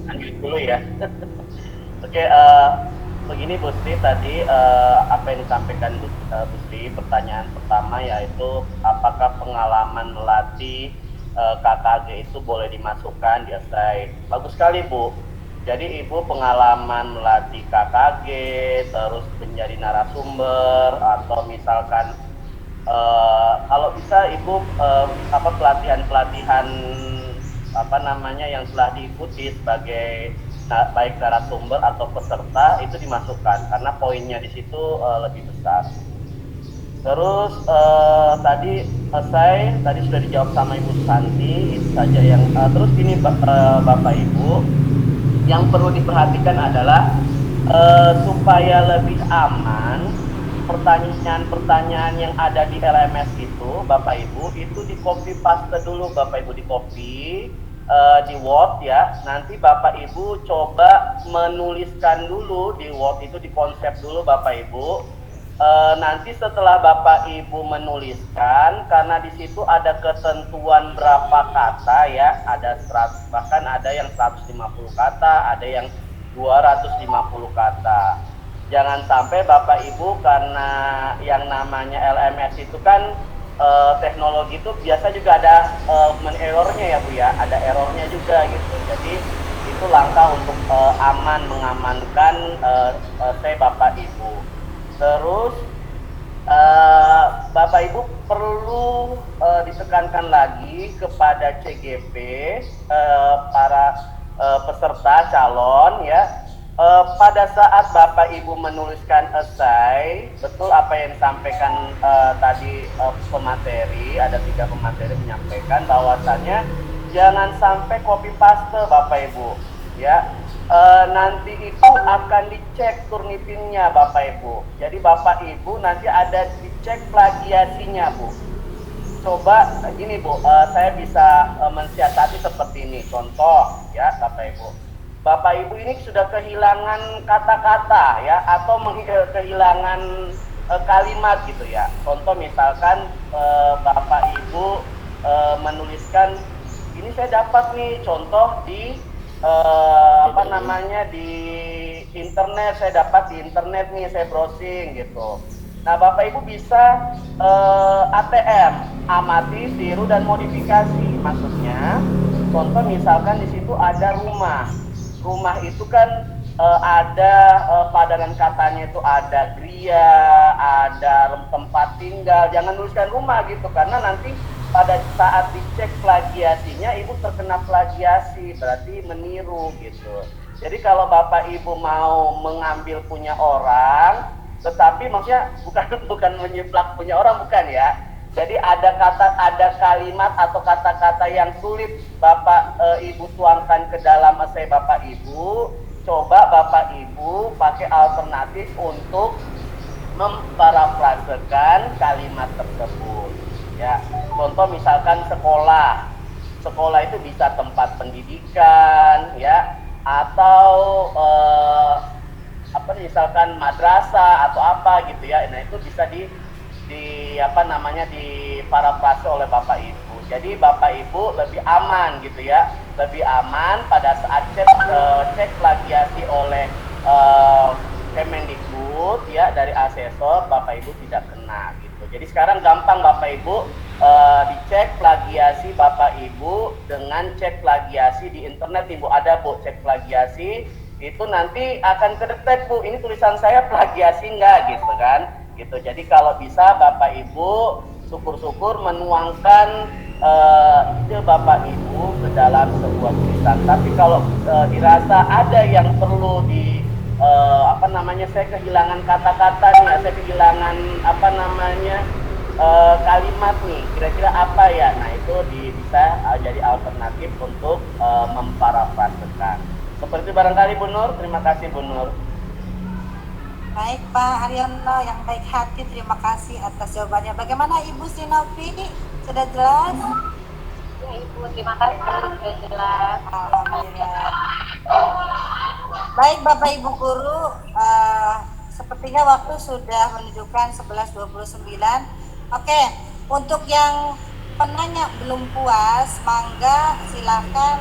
S4: lanjut dulu ya. Oke, begini Bu Sri, tadi apa yang disampaikan Bu Sri, pertanyaan pertama yaitu apakah pengalaman melatih KKG itu boleh dimasukkan di essay. Bagus sekali Bu. Jadi Ibu pengalaman melatih KKG, terus menjadi narasumber, atau misalkan kalau bisa Ibu pelatihan-pelatihan apa namanya yang telah diikuti sebagai baik narasumber atau peserta itu dimasukkan karena poinnya di situ lebih besar. Terus tadi sudah dijawab sama Ibu Santi, itu saja yang terus ini Bapak Ibu yang perlu diperhatikan adalah supaya lebih aman pertanyaan-pertanyaan yang ada di LMS itu Bapak Ibu itu di copy paste dulu Bapak Ibu, di copy di Word ya. Nanti Bapak Ibu coba menuliskan dulu di Word itu, di konsep dulu Bapak Ibu. Nanti setelah Bapak Ibu menuliskan, karena di situ ada ketentuan berapa kata ya, ada 100, bahkan ada yang 150 kata, ada yang 250 kata. Jangan sampai Bapak Ibu, karena yang namanya LMS itu kan teknologi itu biasa juga ada errornya ya Bu ya, ada errornya juga gitu. Jadi itu langkah untuk mengamankan Bapak Ibu. Terus Bapak Ibu perlu ditekankan lagi kepada CGP para peserta calon ya. Pada saat Bapak Ibu menuliskan essay, betul apa yang disampaikan tadi pemateri, ada 3 pemateri menyampaikan bahwasannya jangan sampai copy paste Bapak Ibu ya. Nanti itu akan dicek Turnitinnya Bapak Ibu. Jadi Bapak Ibu nanti ada dicek plagiasinya Bu. Coba gini Bu, saya bisa mensiasati seperti ini. Contoh ya Bapak Ibu. Bapak Ibu ini sudah kehilangan kata-kata ya, atau kehilangan kalimat gitu ya. Contoh misalkan Bapak Ibu menuliskan, ini saya dapat nih contoh di di internet, saya dapat di internet nih, saya browsing gitu. Nah Bapak Ibu bisa ATM, amati, tiru, dan modifikasi. Maksudnya contoh misalkan di situ ada rumah itu kan ada padanan katanya itu ada gria, ada tempat tinggal. Jangan tuliskan rumah gitu, karena nanti pada saat dicek plagiasinya Ibu terkena plagiasi, berarti meniru gitu. Jadi kalau Bapak Ibu mau mengambil punya orang, tetapi maksudnya bukan menyiplak punya orang, bukan ya. Jadi ada kalimat atau kata-kata yang sulit Bapak Ibu tuangkan ke dalam essay Bapak Ibu, coba Bapak Ibu pakai alternatif untuk memparafrasekan kalimat tersebut. Ya, contoh misalkan sekolah itu bisa tempat pendidikan, ya, atau misalkan madrasah atau apa gitu ya. Nah itu bisa di parafrase oleh Bapak Ibu. Jadi Bapak Ibu lebih aman gitu ya, lebih aman pada saat cek plagiasi oleh Kemendikbud ya, dari asesor, Bapak Ibu tidak kena gitu. Jadi sekarang gampang Bapak Ibu, dicek plagiasi Bapak Ibu dengan cek plagiasi di internet Ibu, ada Bu cek plagiasi, itu nanti akan kedetek Bu, ini tulisan saya plagiasi enggak gitu kan, gitu. Jadi kalau bisa Bapak Ibu syukur-syukur menuangkan ide Bapak Ibu ke dalam sebuah tulisan. Tapi kalau dirasa ada yang perlu di saya kehilangan kata-kata nih, saya kehilangan kalimat nih, kira-kira apa ya? Nah itu bisa jadi alternatif untuk memparafrasekan. Seperti barangkali Bu Nur, terima kasih Bu Nur.
S2: Baik Pak Haryono yang baik hati, terima kasih atas jawabannya. Bagaimana Ibu Sinovi? Sudah jelas?
S7: Ya Ibu, terima kasih sudah jelas.
S2: Alhamdulillah. Baik Bapak Ibu Guru, sepertinya waktu sudah menunjukkan 11.29. Oke, untuk yang penanya belum puas, mangga silakan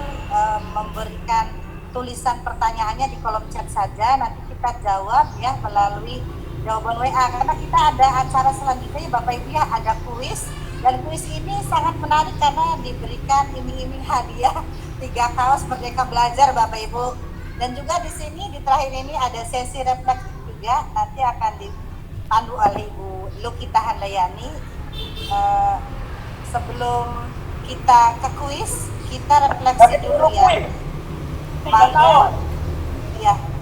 S2: memberikan tulisan pertanyaannya di kolom chat saja, nanti kita jawab ya melalui jawaban WA, karena kita ada acara selanjutnya Bapak Ibu ya, ada kuis, dan kuis ini sangat menarik karena diberikan iming-iming hadiah 3 kaos Merdeka Belajar Bapak Ibu, dan juga di sini di terakhir ini ada sesi refleksi juga, nanti akan dipandu oleh Ibu Lukita Handayani. Sebelum kita ke kuis, kita refleksi dulu ya.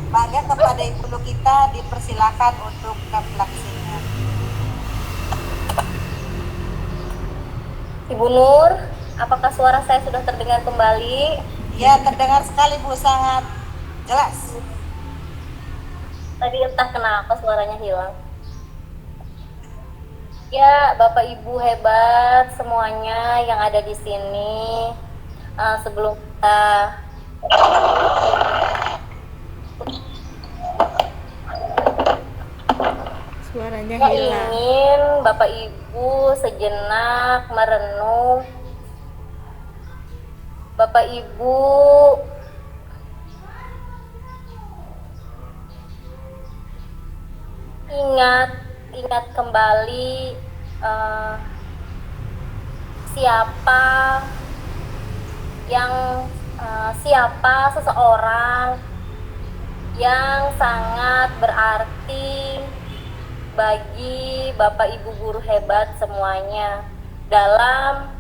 S2: Mangga kepada Ibu Lukita dipersilakan untuk refleksinya.
S3: Ibu Nur, apakah suara saya sudah terdengar kembali?
S2: Ya, terdengar sekali Bu, sangat jelas.
S3: Tadi entah kenapa suaranya hilang. Ya, Bapak Ibu hebat semuanya yang ada di sini. Sebelum kita
S6: Suaranya
S3: saya
S6: hilang.
S3: ingin Bapak Ibu sejenak merenung. Bapak Ibu ingat kembali siapa seseorang yang sangat berarti bagi Bapak Ibu guru hebat semuanya dalam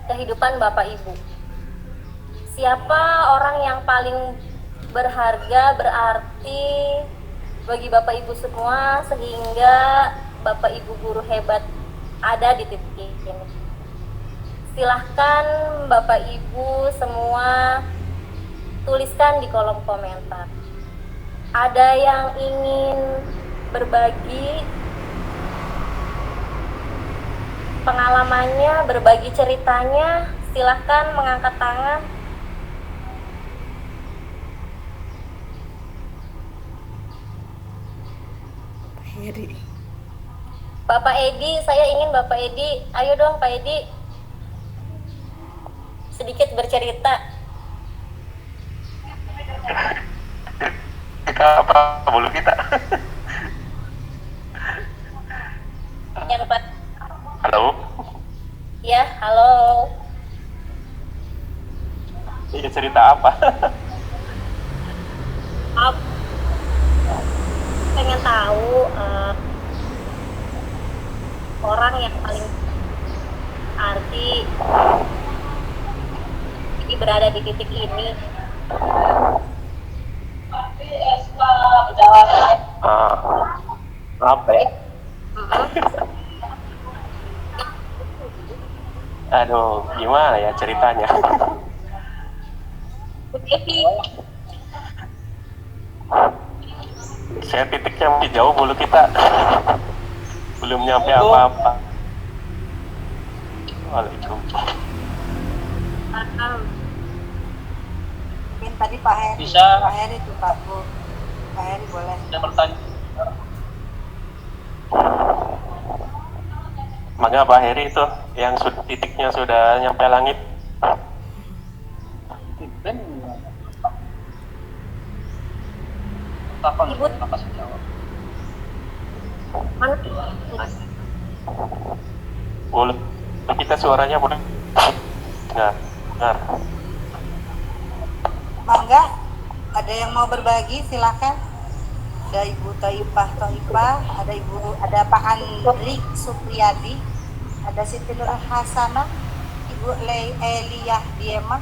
S3: kehidupan Bapak Ibu. Siapa orang yang paling berharga, berarti bagi Bapak Ibu semua sehingga Bapak Ibu guru hebat ada di titik ini. Silahkan Bapak Ibu semua tuliskan di kolom komentar. Ada yang ingin berbagi pengalamannya, berbagi ceritanya, silahkan mengangkat tangan.
S6: Heri.
S3: Bapak Edi, saya ingin Bapak Edi, ayo dong Pak Edi, sedikit bercerita.
S5: Kita apa bulu kita?
S3: Yang Pak.
S5: Halo.
S3: Ya, halo.
S5: Iya, cerita apa?
S3: Pengen tahu orang yang paling arti ini berada di titik ini.
S5: Apa ya? Aduh, gimana ya ceritanya? Saya titiknya masih jauh bulu kita, belum nyampe apa-apa. Waalaikumsalam.
S2: Mungkin tadi Pak Heri.
S8: Bisa.
S2: Pak Heri itu Pak Bu. Pak Heri boleh.
S8: Saya bertanya.
S5: Maka Pak Heri itu yang titiknya sudah nyampe langit.
S3: Ibu, mana?
S9: Boleh kita suaranya boleh? Dengar.
S2: Mangga, ada yang mau berbagi silakan. Ada Ibu Toyibah, ada Pak Andri Supriyadi, ada Siti Nur Hasanah, Ibu Eliyah Diemah,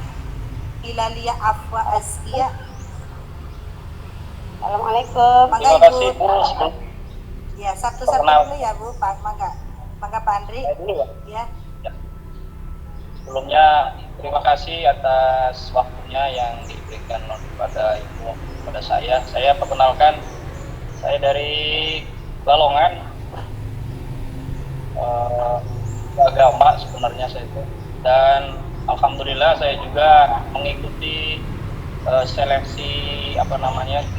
S2: Ilalia Afwa Askia.
S7: Assalamualaikum.
S2: Mangga
S4: Terima kasih
S2: Ibu.
S4: Bu.
S2: Ya, satu-satu dulu ya Bu, Pak. Mangga Pak Andri.
S4: Saya dulu ya.
S2: Ya.
S10: Sebelumnya terima kasih atas waktunya yang diberikan kepada Ibu, kepada saya. Saya perkenalkan, saya dari Balongan, agama sebenarnya saya itu. Dan alhamdulillah saya juga mengikuti seleksi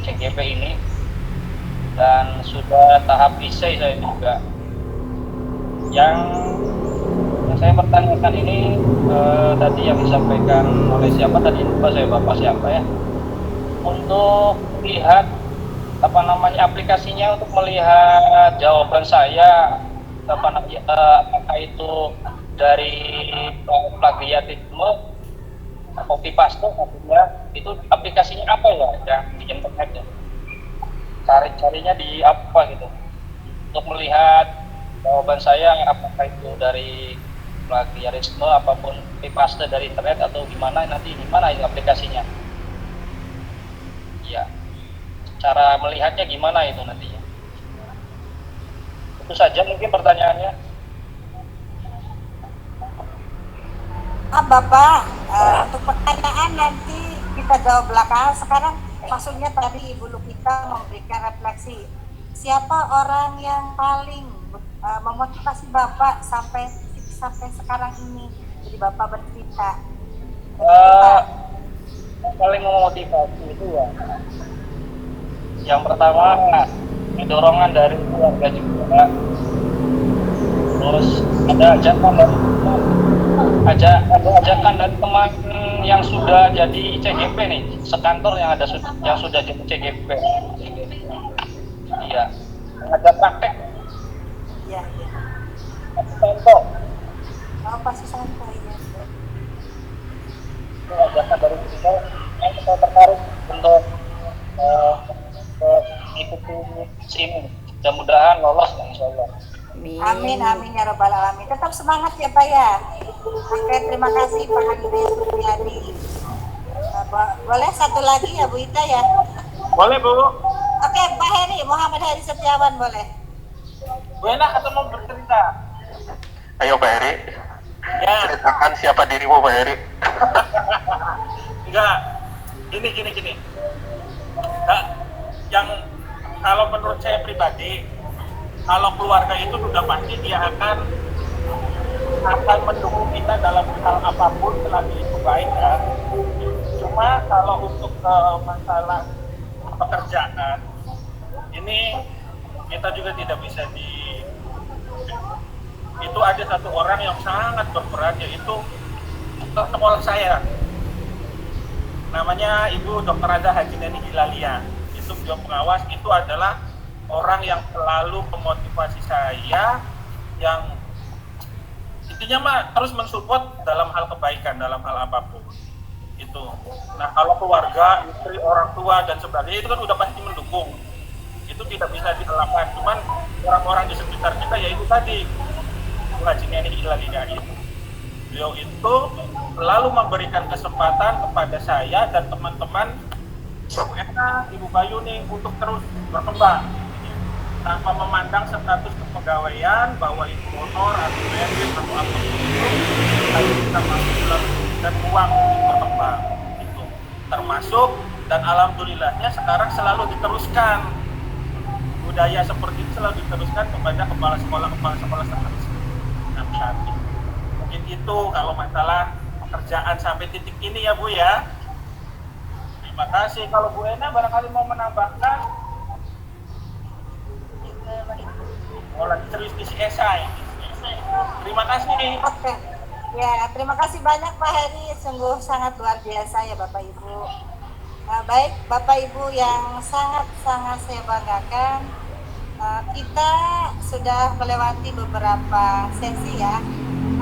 S10: CGP ini, dan sudah tahap ISEI saya juga. Yang saya pertanyakan ini tadi yang disampaikan oleh siapa tadi, lupa saya bapak siapa ya, untuk melihat aplikasinya untuk melihat jawaban saya apakah itu dari plagiatisme, copy paste maksudnya, itu aplikasinya apa ya yang di internet ya, carinya di apa gitu untuk melihat jawaban saya apakah itu dari plagiarisme apapun copy paste dari internet atau gimana, nanti gimana ini aplikasinya ya, cara melihatnya gimana itu nantinya. Itu saja mungkin pertanyaannya.
S2: Bapak, untuk pertanyaan nanti kita jawab belakangan. Sekarang maksudnya tadi Ibu Lukita memberikan refleksi, siapa orang yang paling memotivasi Bapak sampai sekarang ini, jadi Bapak bercerita.
S10: Yang paling memotivasi itu ya, yang pertama dorongan dari keluarga juga, terus ada ajakan dari teman yang sudah jadi CGP nih, sekantor yang sudah jadi CGP. Iya, ada praktek.
S2: Iya.
S10: Contoh.
S2: Apa sih contoh ya?
S10: Ajakan dari kita, saya tertarik untuk ikuti sini. Mudah-mudahan lolos ya, insya Allah.
S2: Amin ya robbal alamin. Tetap semangat ya Pak ya. Oke, terima kasih Pak Andri Supriyadi. Boleh satu lagi ya Bu Ita ya?
S8: Boleh Bu.
S2: Oke, Pak Heri, Muhammad Heri Setiawan boleh.
S8: Bu enak atau mau bercerita?
S9: Ayo Pak Heri,
S8: Ya.
S9: ceritakan siapa dirimu Pak Heri.
S8: Enggak. Gini. Nah, yang kalau menurut saya pribadi, kalau keluarga itu sudah pasti dia akan mendukung kita dalam hal apapun selagi itu baik ya. Cuma kalau untuk masalah pekerjaan ini kita juga tidak bisa itu ada satu orang yang sangat berperan, yaitu sekolah saya, namanya Ibu Dr. Ada Haji Neni Hilalia. Itu beliau pengawas, itu adalah orang yang selalu memotivasi saya, yang intinya mah terus mensupport dalam hal kebaikan, dalam hal apapun itu. Nah, kalau keluarga, istri, orang tua dan sebagainya itu kan udah pasti mendukung, itu tidak bisa dielakkan. Cuman orang-orang di sekitar kita, yaitu tadi Bu Haji Neni Hilalia itu, beliau itu selalu memberikan kesempatan kepada saya dan teman-teman Ibu Ena, Ibu Bayu nih untuk terus berkembang tanpa memandang status kepegawaian bahwa itu honor atau benefit atau apa itu, tapi kita masih dan uang untuk berkembang itu termasuk, dan alhamdulillahnya sekarang selalu diteruskan budaya seperti itu, selalu diteruskan kepada kepala sekolah seterusnya. Mungkin itu kalau masalah pekerjaan sampai titik ini ya Bu ya. Terima kasih. Kalau Bu Ena barangkali mau menambahkan, lagi serius di CSI. Terima kasih.
S2: Oke. Ya, terima kasih banyak Pak Heri, sungguh sangat luar biasa ya Bapak Ibu. Baik Bapak Ibu yang sangat saya banggakan, Kita sudah melewati beberapa sesi ya.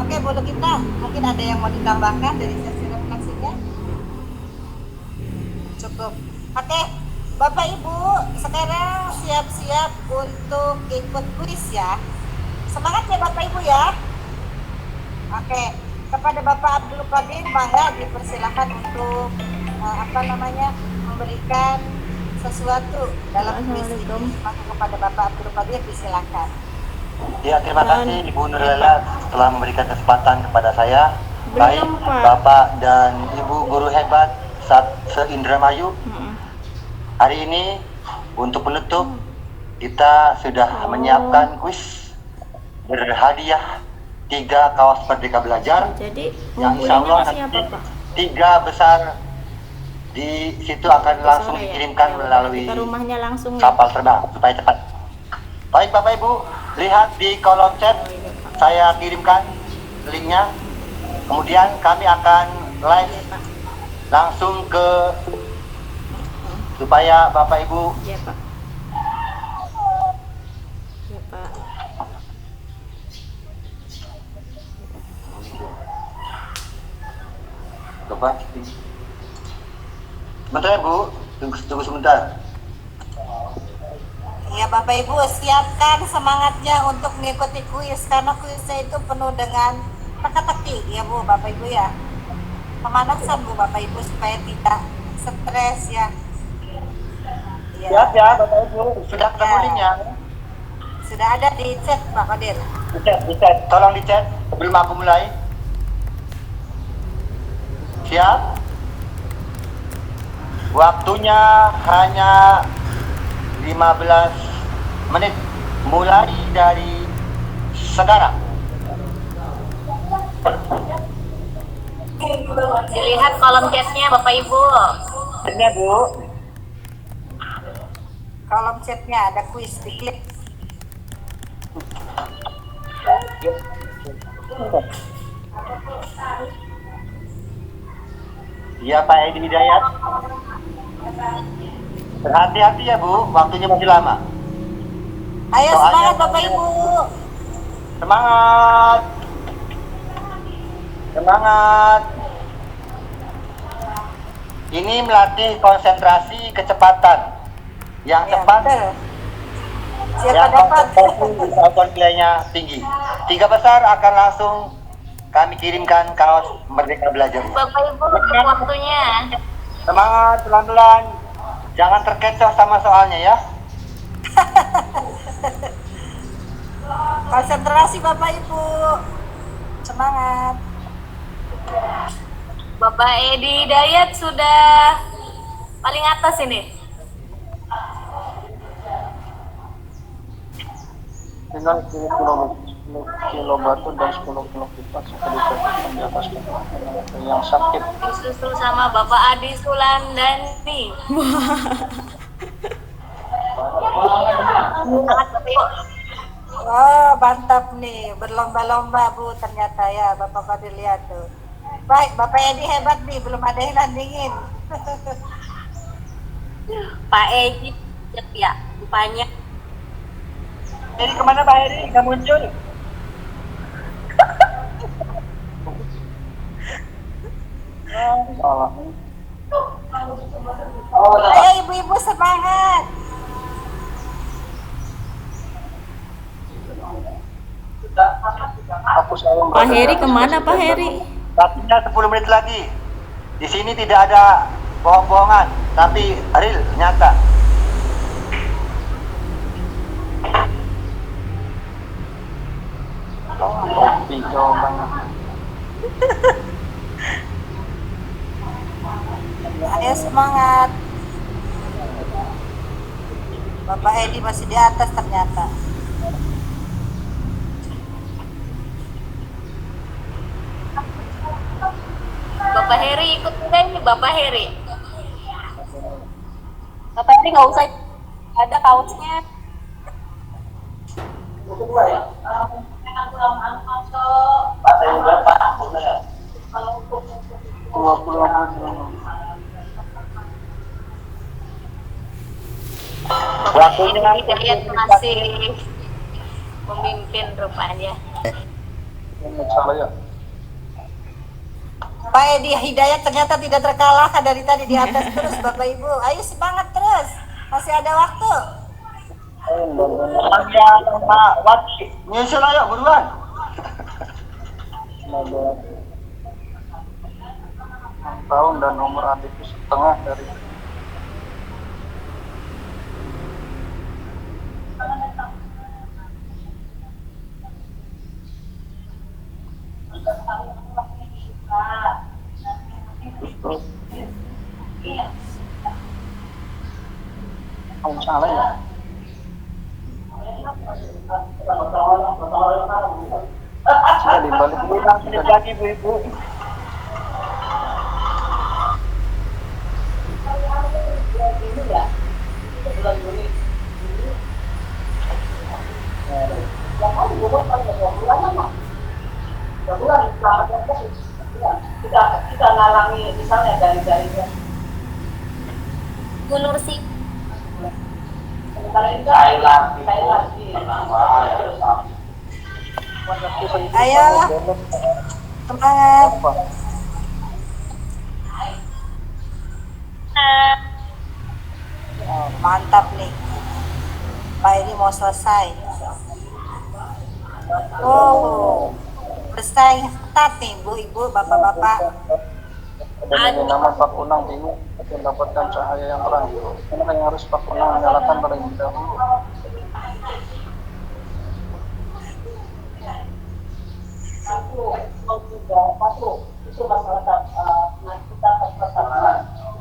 S2: Oke, Bu Gita, mungkin ada yang mau ditambahkan dari sesi refleksinya? Cukup. Oke, Bapak Ibu, sekarang siap-siap untuk ikut kuis ya. Semangat ya Bapak Ibu ya. Oke, kepada Bapak Abdul Qadir, mangga dipersilakan untuk memberikan sesuatu dalam kuis ini. Maka kepada Bapak Abdul Qadir disilakan.
S5: Ya, terima kasih Ibu Nurlela telah memberikan kesempatan kepada saya. Baik Bapak dan Ibu guru hebat se-Indramayu. Hari ini untuk penutup kita sudah menyiapkan kuis berhadiah 3 kaos Merdeka Belajar.
S6: Jadi
S5: yang insya Allah nanti 3 besar di situ akan langsung dikirimkan melalui
S6: rumahnya langsung
S5: kapal terbang supaya cepat. Baik Bapak Ibu, lihat di kolom chat saya kirimkan linknya. Kemudian kami akan live langsung ke supaya Bapak Ibu.
S6: Ya Pak. Ya Pak.
S5: Coba. Sebentar ya Bu, tunggu sebentar.
S2: Ya Bapak Ibu, siapkan semangatnya untuk mengikuti kuis karena kuisnya itu penuh dengan teka-teki ya Bu, Bapak Ibu ya. Pemanasan Bu Bapak Ibu supaya tidak stres ya.
S5: Siap ya Bapak Ibu, sudah ketemu linknya.
S2: Sudah ada di chat Pak Qadir.
S5: Di chat, tolong di chat sebelum aku mulai. Siap? Waktunya hanya 15 menit mulai dari sekarang.
S3: Dilihat kolom chatnya Bapak Ibu.
S5: Ini Bu.
S2: Kolom chatnya ada kuis, diklik.
S5: Iya Pak Edi Hidayat. Berhati-hati ya Bu, waktunya masih lama.
S2: Ayo semangat Bapak Ibu.
S5: Semangat. Semangat. Ini melatih konsentrasi kecepatan. Yang cepat.
S2: Siapa dapat?
S5: Kemampuan nilainya tinggi. 3 besar akan langsung kami kirimkan kaos Merdeka Belajar.
S3: Bapak Ibu, untuk waktunya.
S5: Semangat, pelan-pelan. Jangan terkecoh sama soalnya ya.
S2: Konsentrasi Bapak Ibu. Semangat.
S3: Bapak Edi Hidayat sudah paling atas ini.
S8: Dengan 10 kilo batu dan 10 kilo kipas sekali jatuhkan di atas yang sakit.
S3: Disusul sama Bapak Adi Sulandani.
S2: Oh, mantap nih, berlomba-lomba Bu ternyata ya Bapak Qadir lihat tuh. Baik, Bapak Edi hebat nih, belum ada yang nandingin.
S3: Pak Edi ya, rupanya.
S5: Jadi kemana Pak Heri? Nggak muncul.
S2: Ayo ibu-ibu semangat.
S6: Pak Heri kemana Pak Heri?
S5: Waktunya 10 menit lagi. Di sini tidak ada bohong-bohongan, tapi real, nyata.
S8: Topi jawabannya.
S2: Ayo semangat. Bapak Edi masih di atas ternyata.
S3: Bapak Heri ikut juga ini Bapak Heri. Bapak Heri nggak usah, ada kaosnya.
S5: Waktunya
S3: Hidayat masih memimpin rupanya.
S2: Pak Edi Hidayat ternyata tidak terkalahkan dari tadi di atas terus Bapak Ibu. Ayo semangat terus. Masih ada waktu.
S5: Panggil Pak Wati. Nyusul ayo buruan.
S10: Tahun dan nomor adikku setengah dari salah ya. Saya dibalik
S5: Lagi ibu-ibu.
S2: Kita ngalami misalnya dari
S3: Bu Nursi.
S2: Ayo semangat. Mantap nih. Pak ini mau selesai. Oh, bersaing ketat nih Bu, Ibu, Bapak-bapak.
S10: Dengan nama Pak Kunang ini mendapatkan cahaya yang terang. Karena yang harus Pak Kunang menyalakan terlebih dahulu.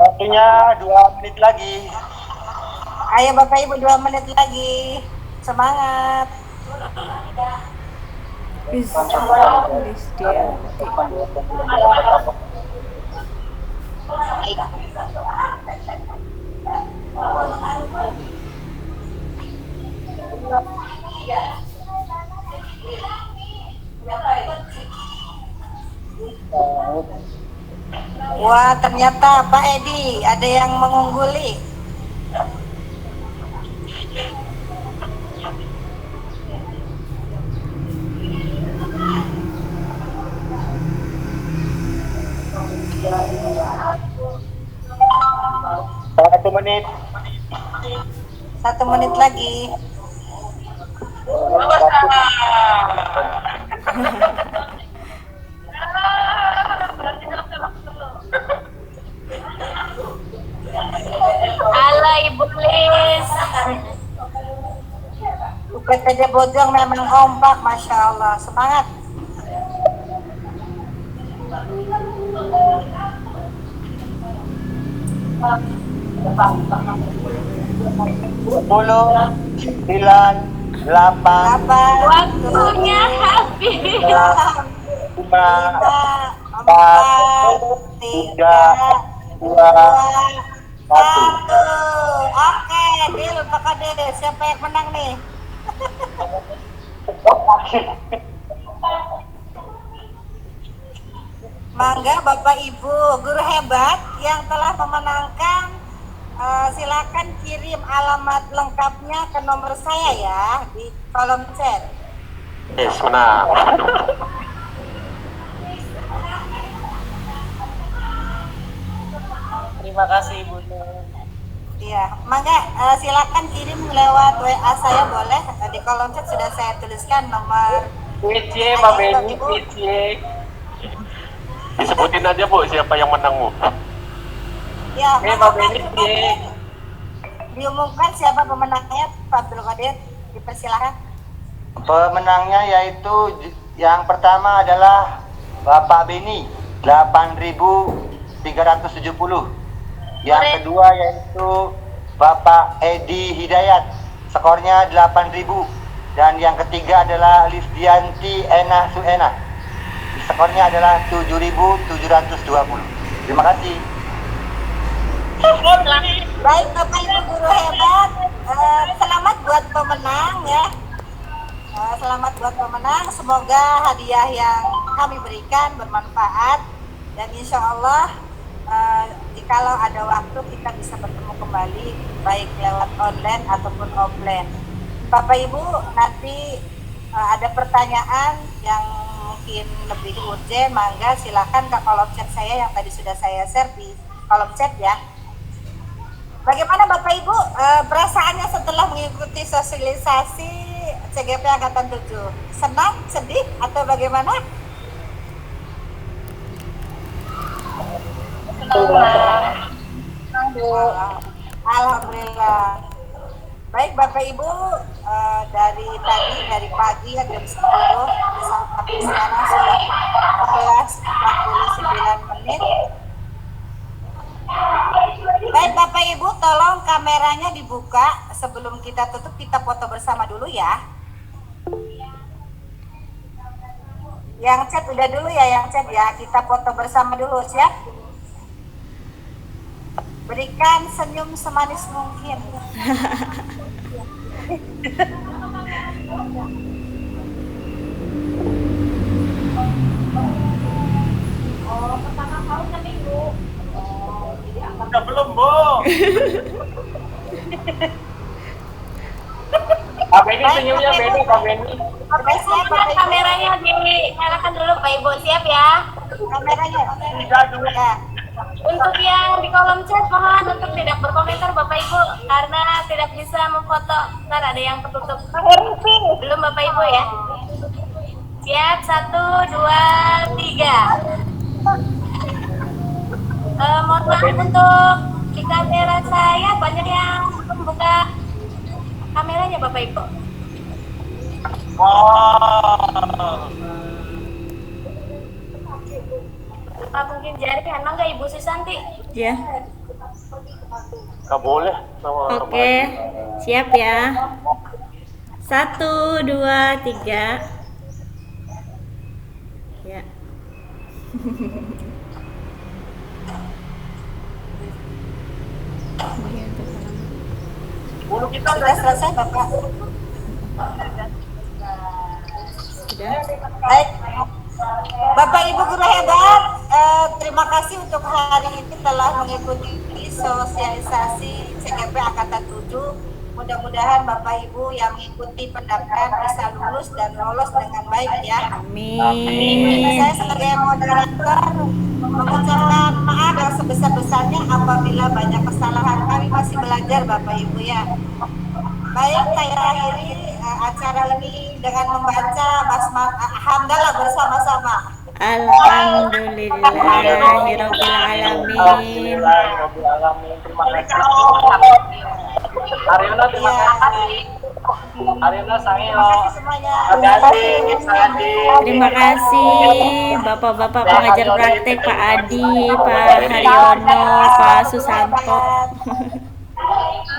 S5: Waktunya 2 menit lagi.
S2: Ayo Bapak Ibu 2 menit lagi. Semangat. Wah, ternyata Pak Edi ada yang mengungguli.
S5: Satu menit.
S2: 1 menit lagi.
S3: Halo Ibu Lis.
S2: UPTJ Bojong memang kompak, Masya Allah. Semangat.
S5: Sepuluh, 9, 8,
S3: Waktunya habis.
S5: 5, 4, 3, 2, 1.
S2: Oke, deal Pak Kade. Siapa yang menang nih? Mangga Bapak Ibu guru hebat yang telah memenangkan, silakan kirim alamat lengkapnya ke nomor saya ya di kolom chat.
S9: Yes, menang.
S10: Terima kasih Ibu.
S2: Iya, mangga silakan kirim lewat WA saya boleh, di kolom chat sudah saya tuliskan nomor.
S10: PC, Mbak Beni, PC.
S9: Disebutin aja Bu, siapa yang menang Bu?
S2: Ya,
S10: Mbak Beni,
S2: diumumkan siapa pemenangnya Pak Abdul Qadir, dipersilakan.
S5: Pemenangnya yaitu yang pertama adalah Bapak Beni 8.370. Yang kedua yaitu Bapak Edi Hidayat, skornya 8.000. Dan yang ketiga adalah Lisdianti Ena Suena, skornya adalah 7.720. Terima kasih.
S2: Baik Bapak Ibu guru hebat, selamat buat pemenang ya. Selamat buat pemenang, semoga hadiah yang kami berikan bermanfaat dan insya Allah jikalau ada waktu kita bisa bertemu kembali baik lewat online ataupun offline. Bapak Ibu, nanti ada pertanyaan yang mungkin lebih urgent, mangga silakan ke kolom chat saya yang tadi sudah saya share di kolom chat ya. Bagaimana Bapak Ibu perasaannya setelah mengikuti sosialisasi CGP Angkatan 7? Senang, sedih, atau bagaimana? Alhamdulillah. Baik Bapak Ibu, dari pagi jam 10 sampai sekarang sudah 11:49 menit. Baik Bapak Ibu, tolong kameranya dibuka sebelum kita tutup, kita foto bersama dulu ya. Yang chat udah dulu ya, kita foto bersama dulu, siap? Berikan senyum semanis mungkin.
S3: Oh, pertama kali kan Ibu.
S8: Udah belum, Bu?
S10: Kak Beni senyumnya beda, Kak Beni.
S3: Kameranya dinyalakan dulu Pak Ibu, siap ya?
S2: Kameranya. Ya.
S3: Untuk yang di kolom chat mohon untuk tidak berkomentar Bapak Ibu karena tidak bisa memfoto, ntar ada yang tertutup. Belum Bapak Ibu ya? Siap, 1, 2, 3. Mohon maaf untuk di kamera saya banyak yang belum buka kameranya Bapak Ibu. Mungkin jari emang nggak Ibu Susanti?
S6: Ya.
S9: Nggak boleh.
S6: Oke, siap ya. 1, 2, 3. Ya.
S2: Bulu kita sudah selesai Bapak.
S6: Sudah.
S2: Baik. Bapak Ibu guru hebat, terima kasih untuk hari ini telah mengikuti sosialisasi CGP Angkatan 7. Mudah-mudahan Bapak Ibu yang mengikuti pendaftaran bisa lulus dan lolos dengan baik ya.
S6: Amin.
S2: Saya sebagai moderator mengucapkan maaf yang sebesar-besarnya apabila banyak kesalahan. Kami masih belajar Bapak Ibu ya. Baik, saya akhiri acara ini dengan membaca basmalah hamdalah bersama-sama.
S6: Alhamdulillahirabbil alamin.
S10: Terima kasih. Ariana, terima kasih. Ariana,
S2: Terima kasih semuanya.
S6: Terima kasih Bapak-bapak pengajar praktek, Pak Adi, Pak Haryono, Pak Susanto.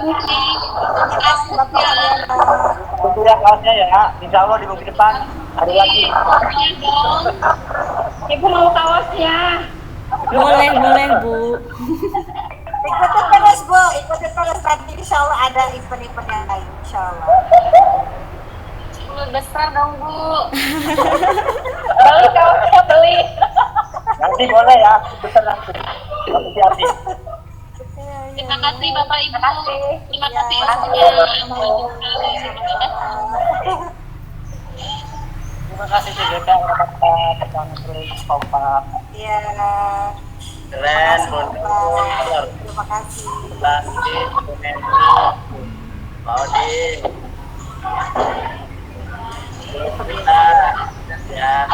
S2: Terima kasih Bapak Haryono.
S5: Tunggu ya kelasnya ya. Insya Allah di minggu depan ada lagi.
S3: Ibu mau kaosnya.
S6: Boleh Bu.
S2: Ikuti terus Bu, ikuti terus nanti insya Allah ada event-event yang lain insya Allah.
S3: Besar dong Bu. Beli kaosnya beli.
S5: Nanti boleh ya. Besar nanti. Hati-hati.
S3: Terima kasih Bapak Ibu. Terima kasih
S5: Terima kasih CGP Angkatan terus kompak.
S2: Iya.
S4: Keren,
S2: Terima kasih.
S4: Pak Odin. Ya.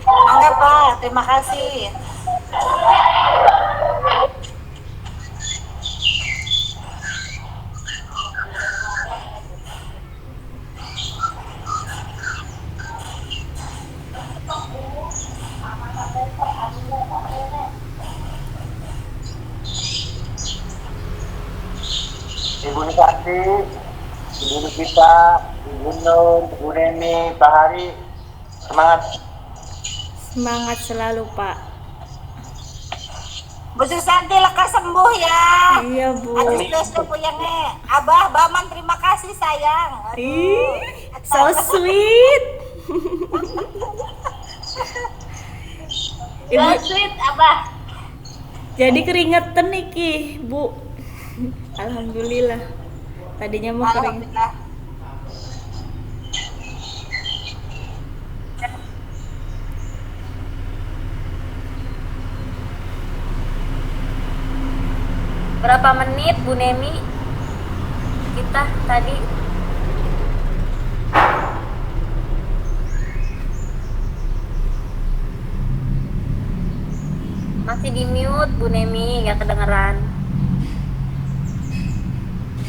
S2: Mangga Pak, terima kasih.
S5: Ibu Nikati, Ibu kita, Ibu Nur, Ibu Neni, Pak Hari, semangat.
S6: Semangat selalu Pak.
S2: Bu Susanti lekas sembuh ya.
S6: Iya Bu.
S2: Aduh sudah yang Abah, Baman terima kasih sayang.
S6: Ih, so sweet. Ibu,
S3: sweet Abah.
S6: jadi keringetan Niki, Bu. Alhamdulillah. Tadinya mau kering.
S2: Alhamdulillah.
S3: Berapa menit Bu Nemi kita tadi? Masih di mute Bu Nemi, nggak kedengeran.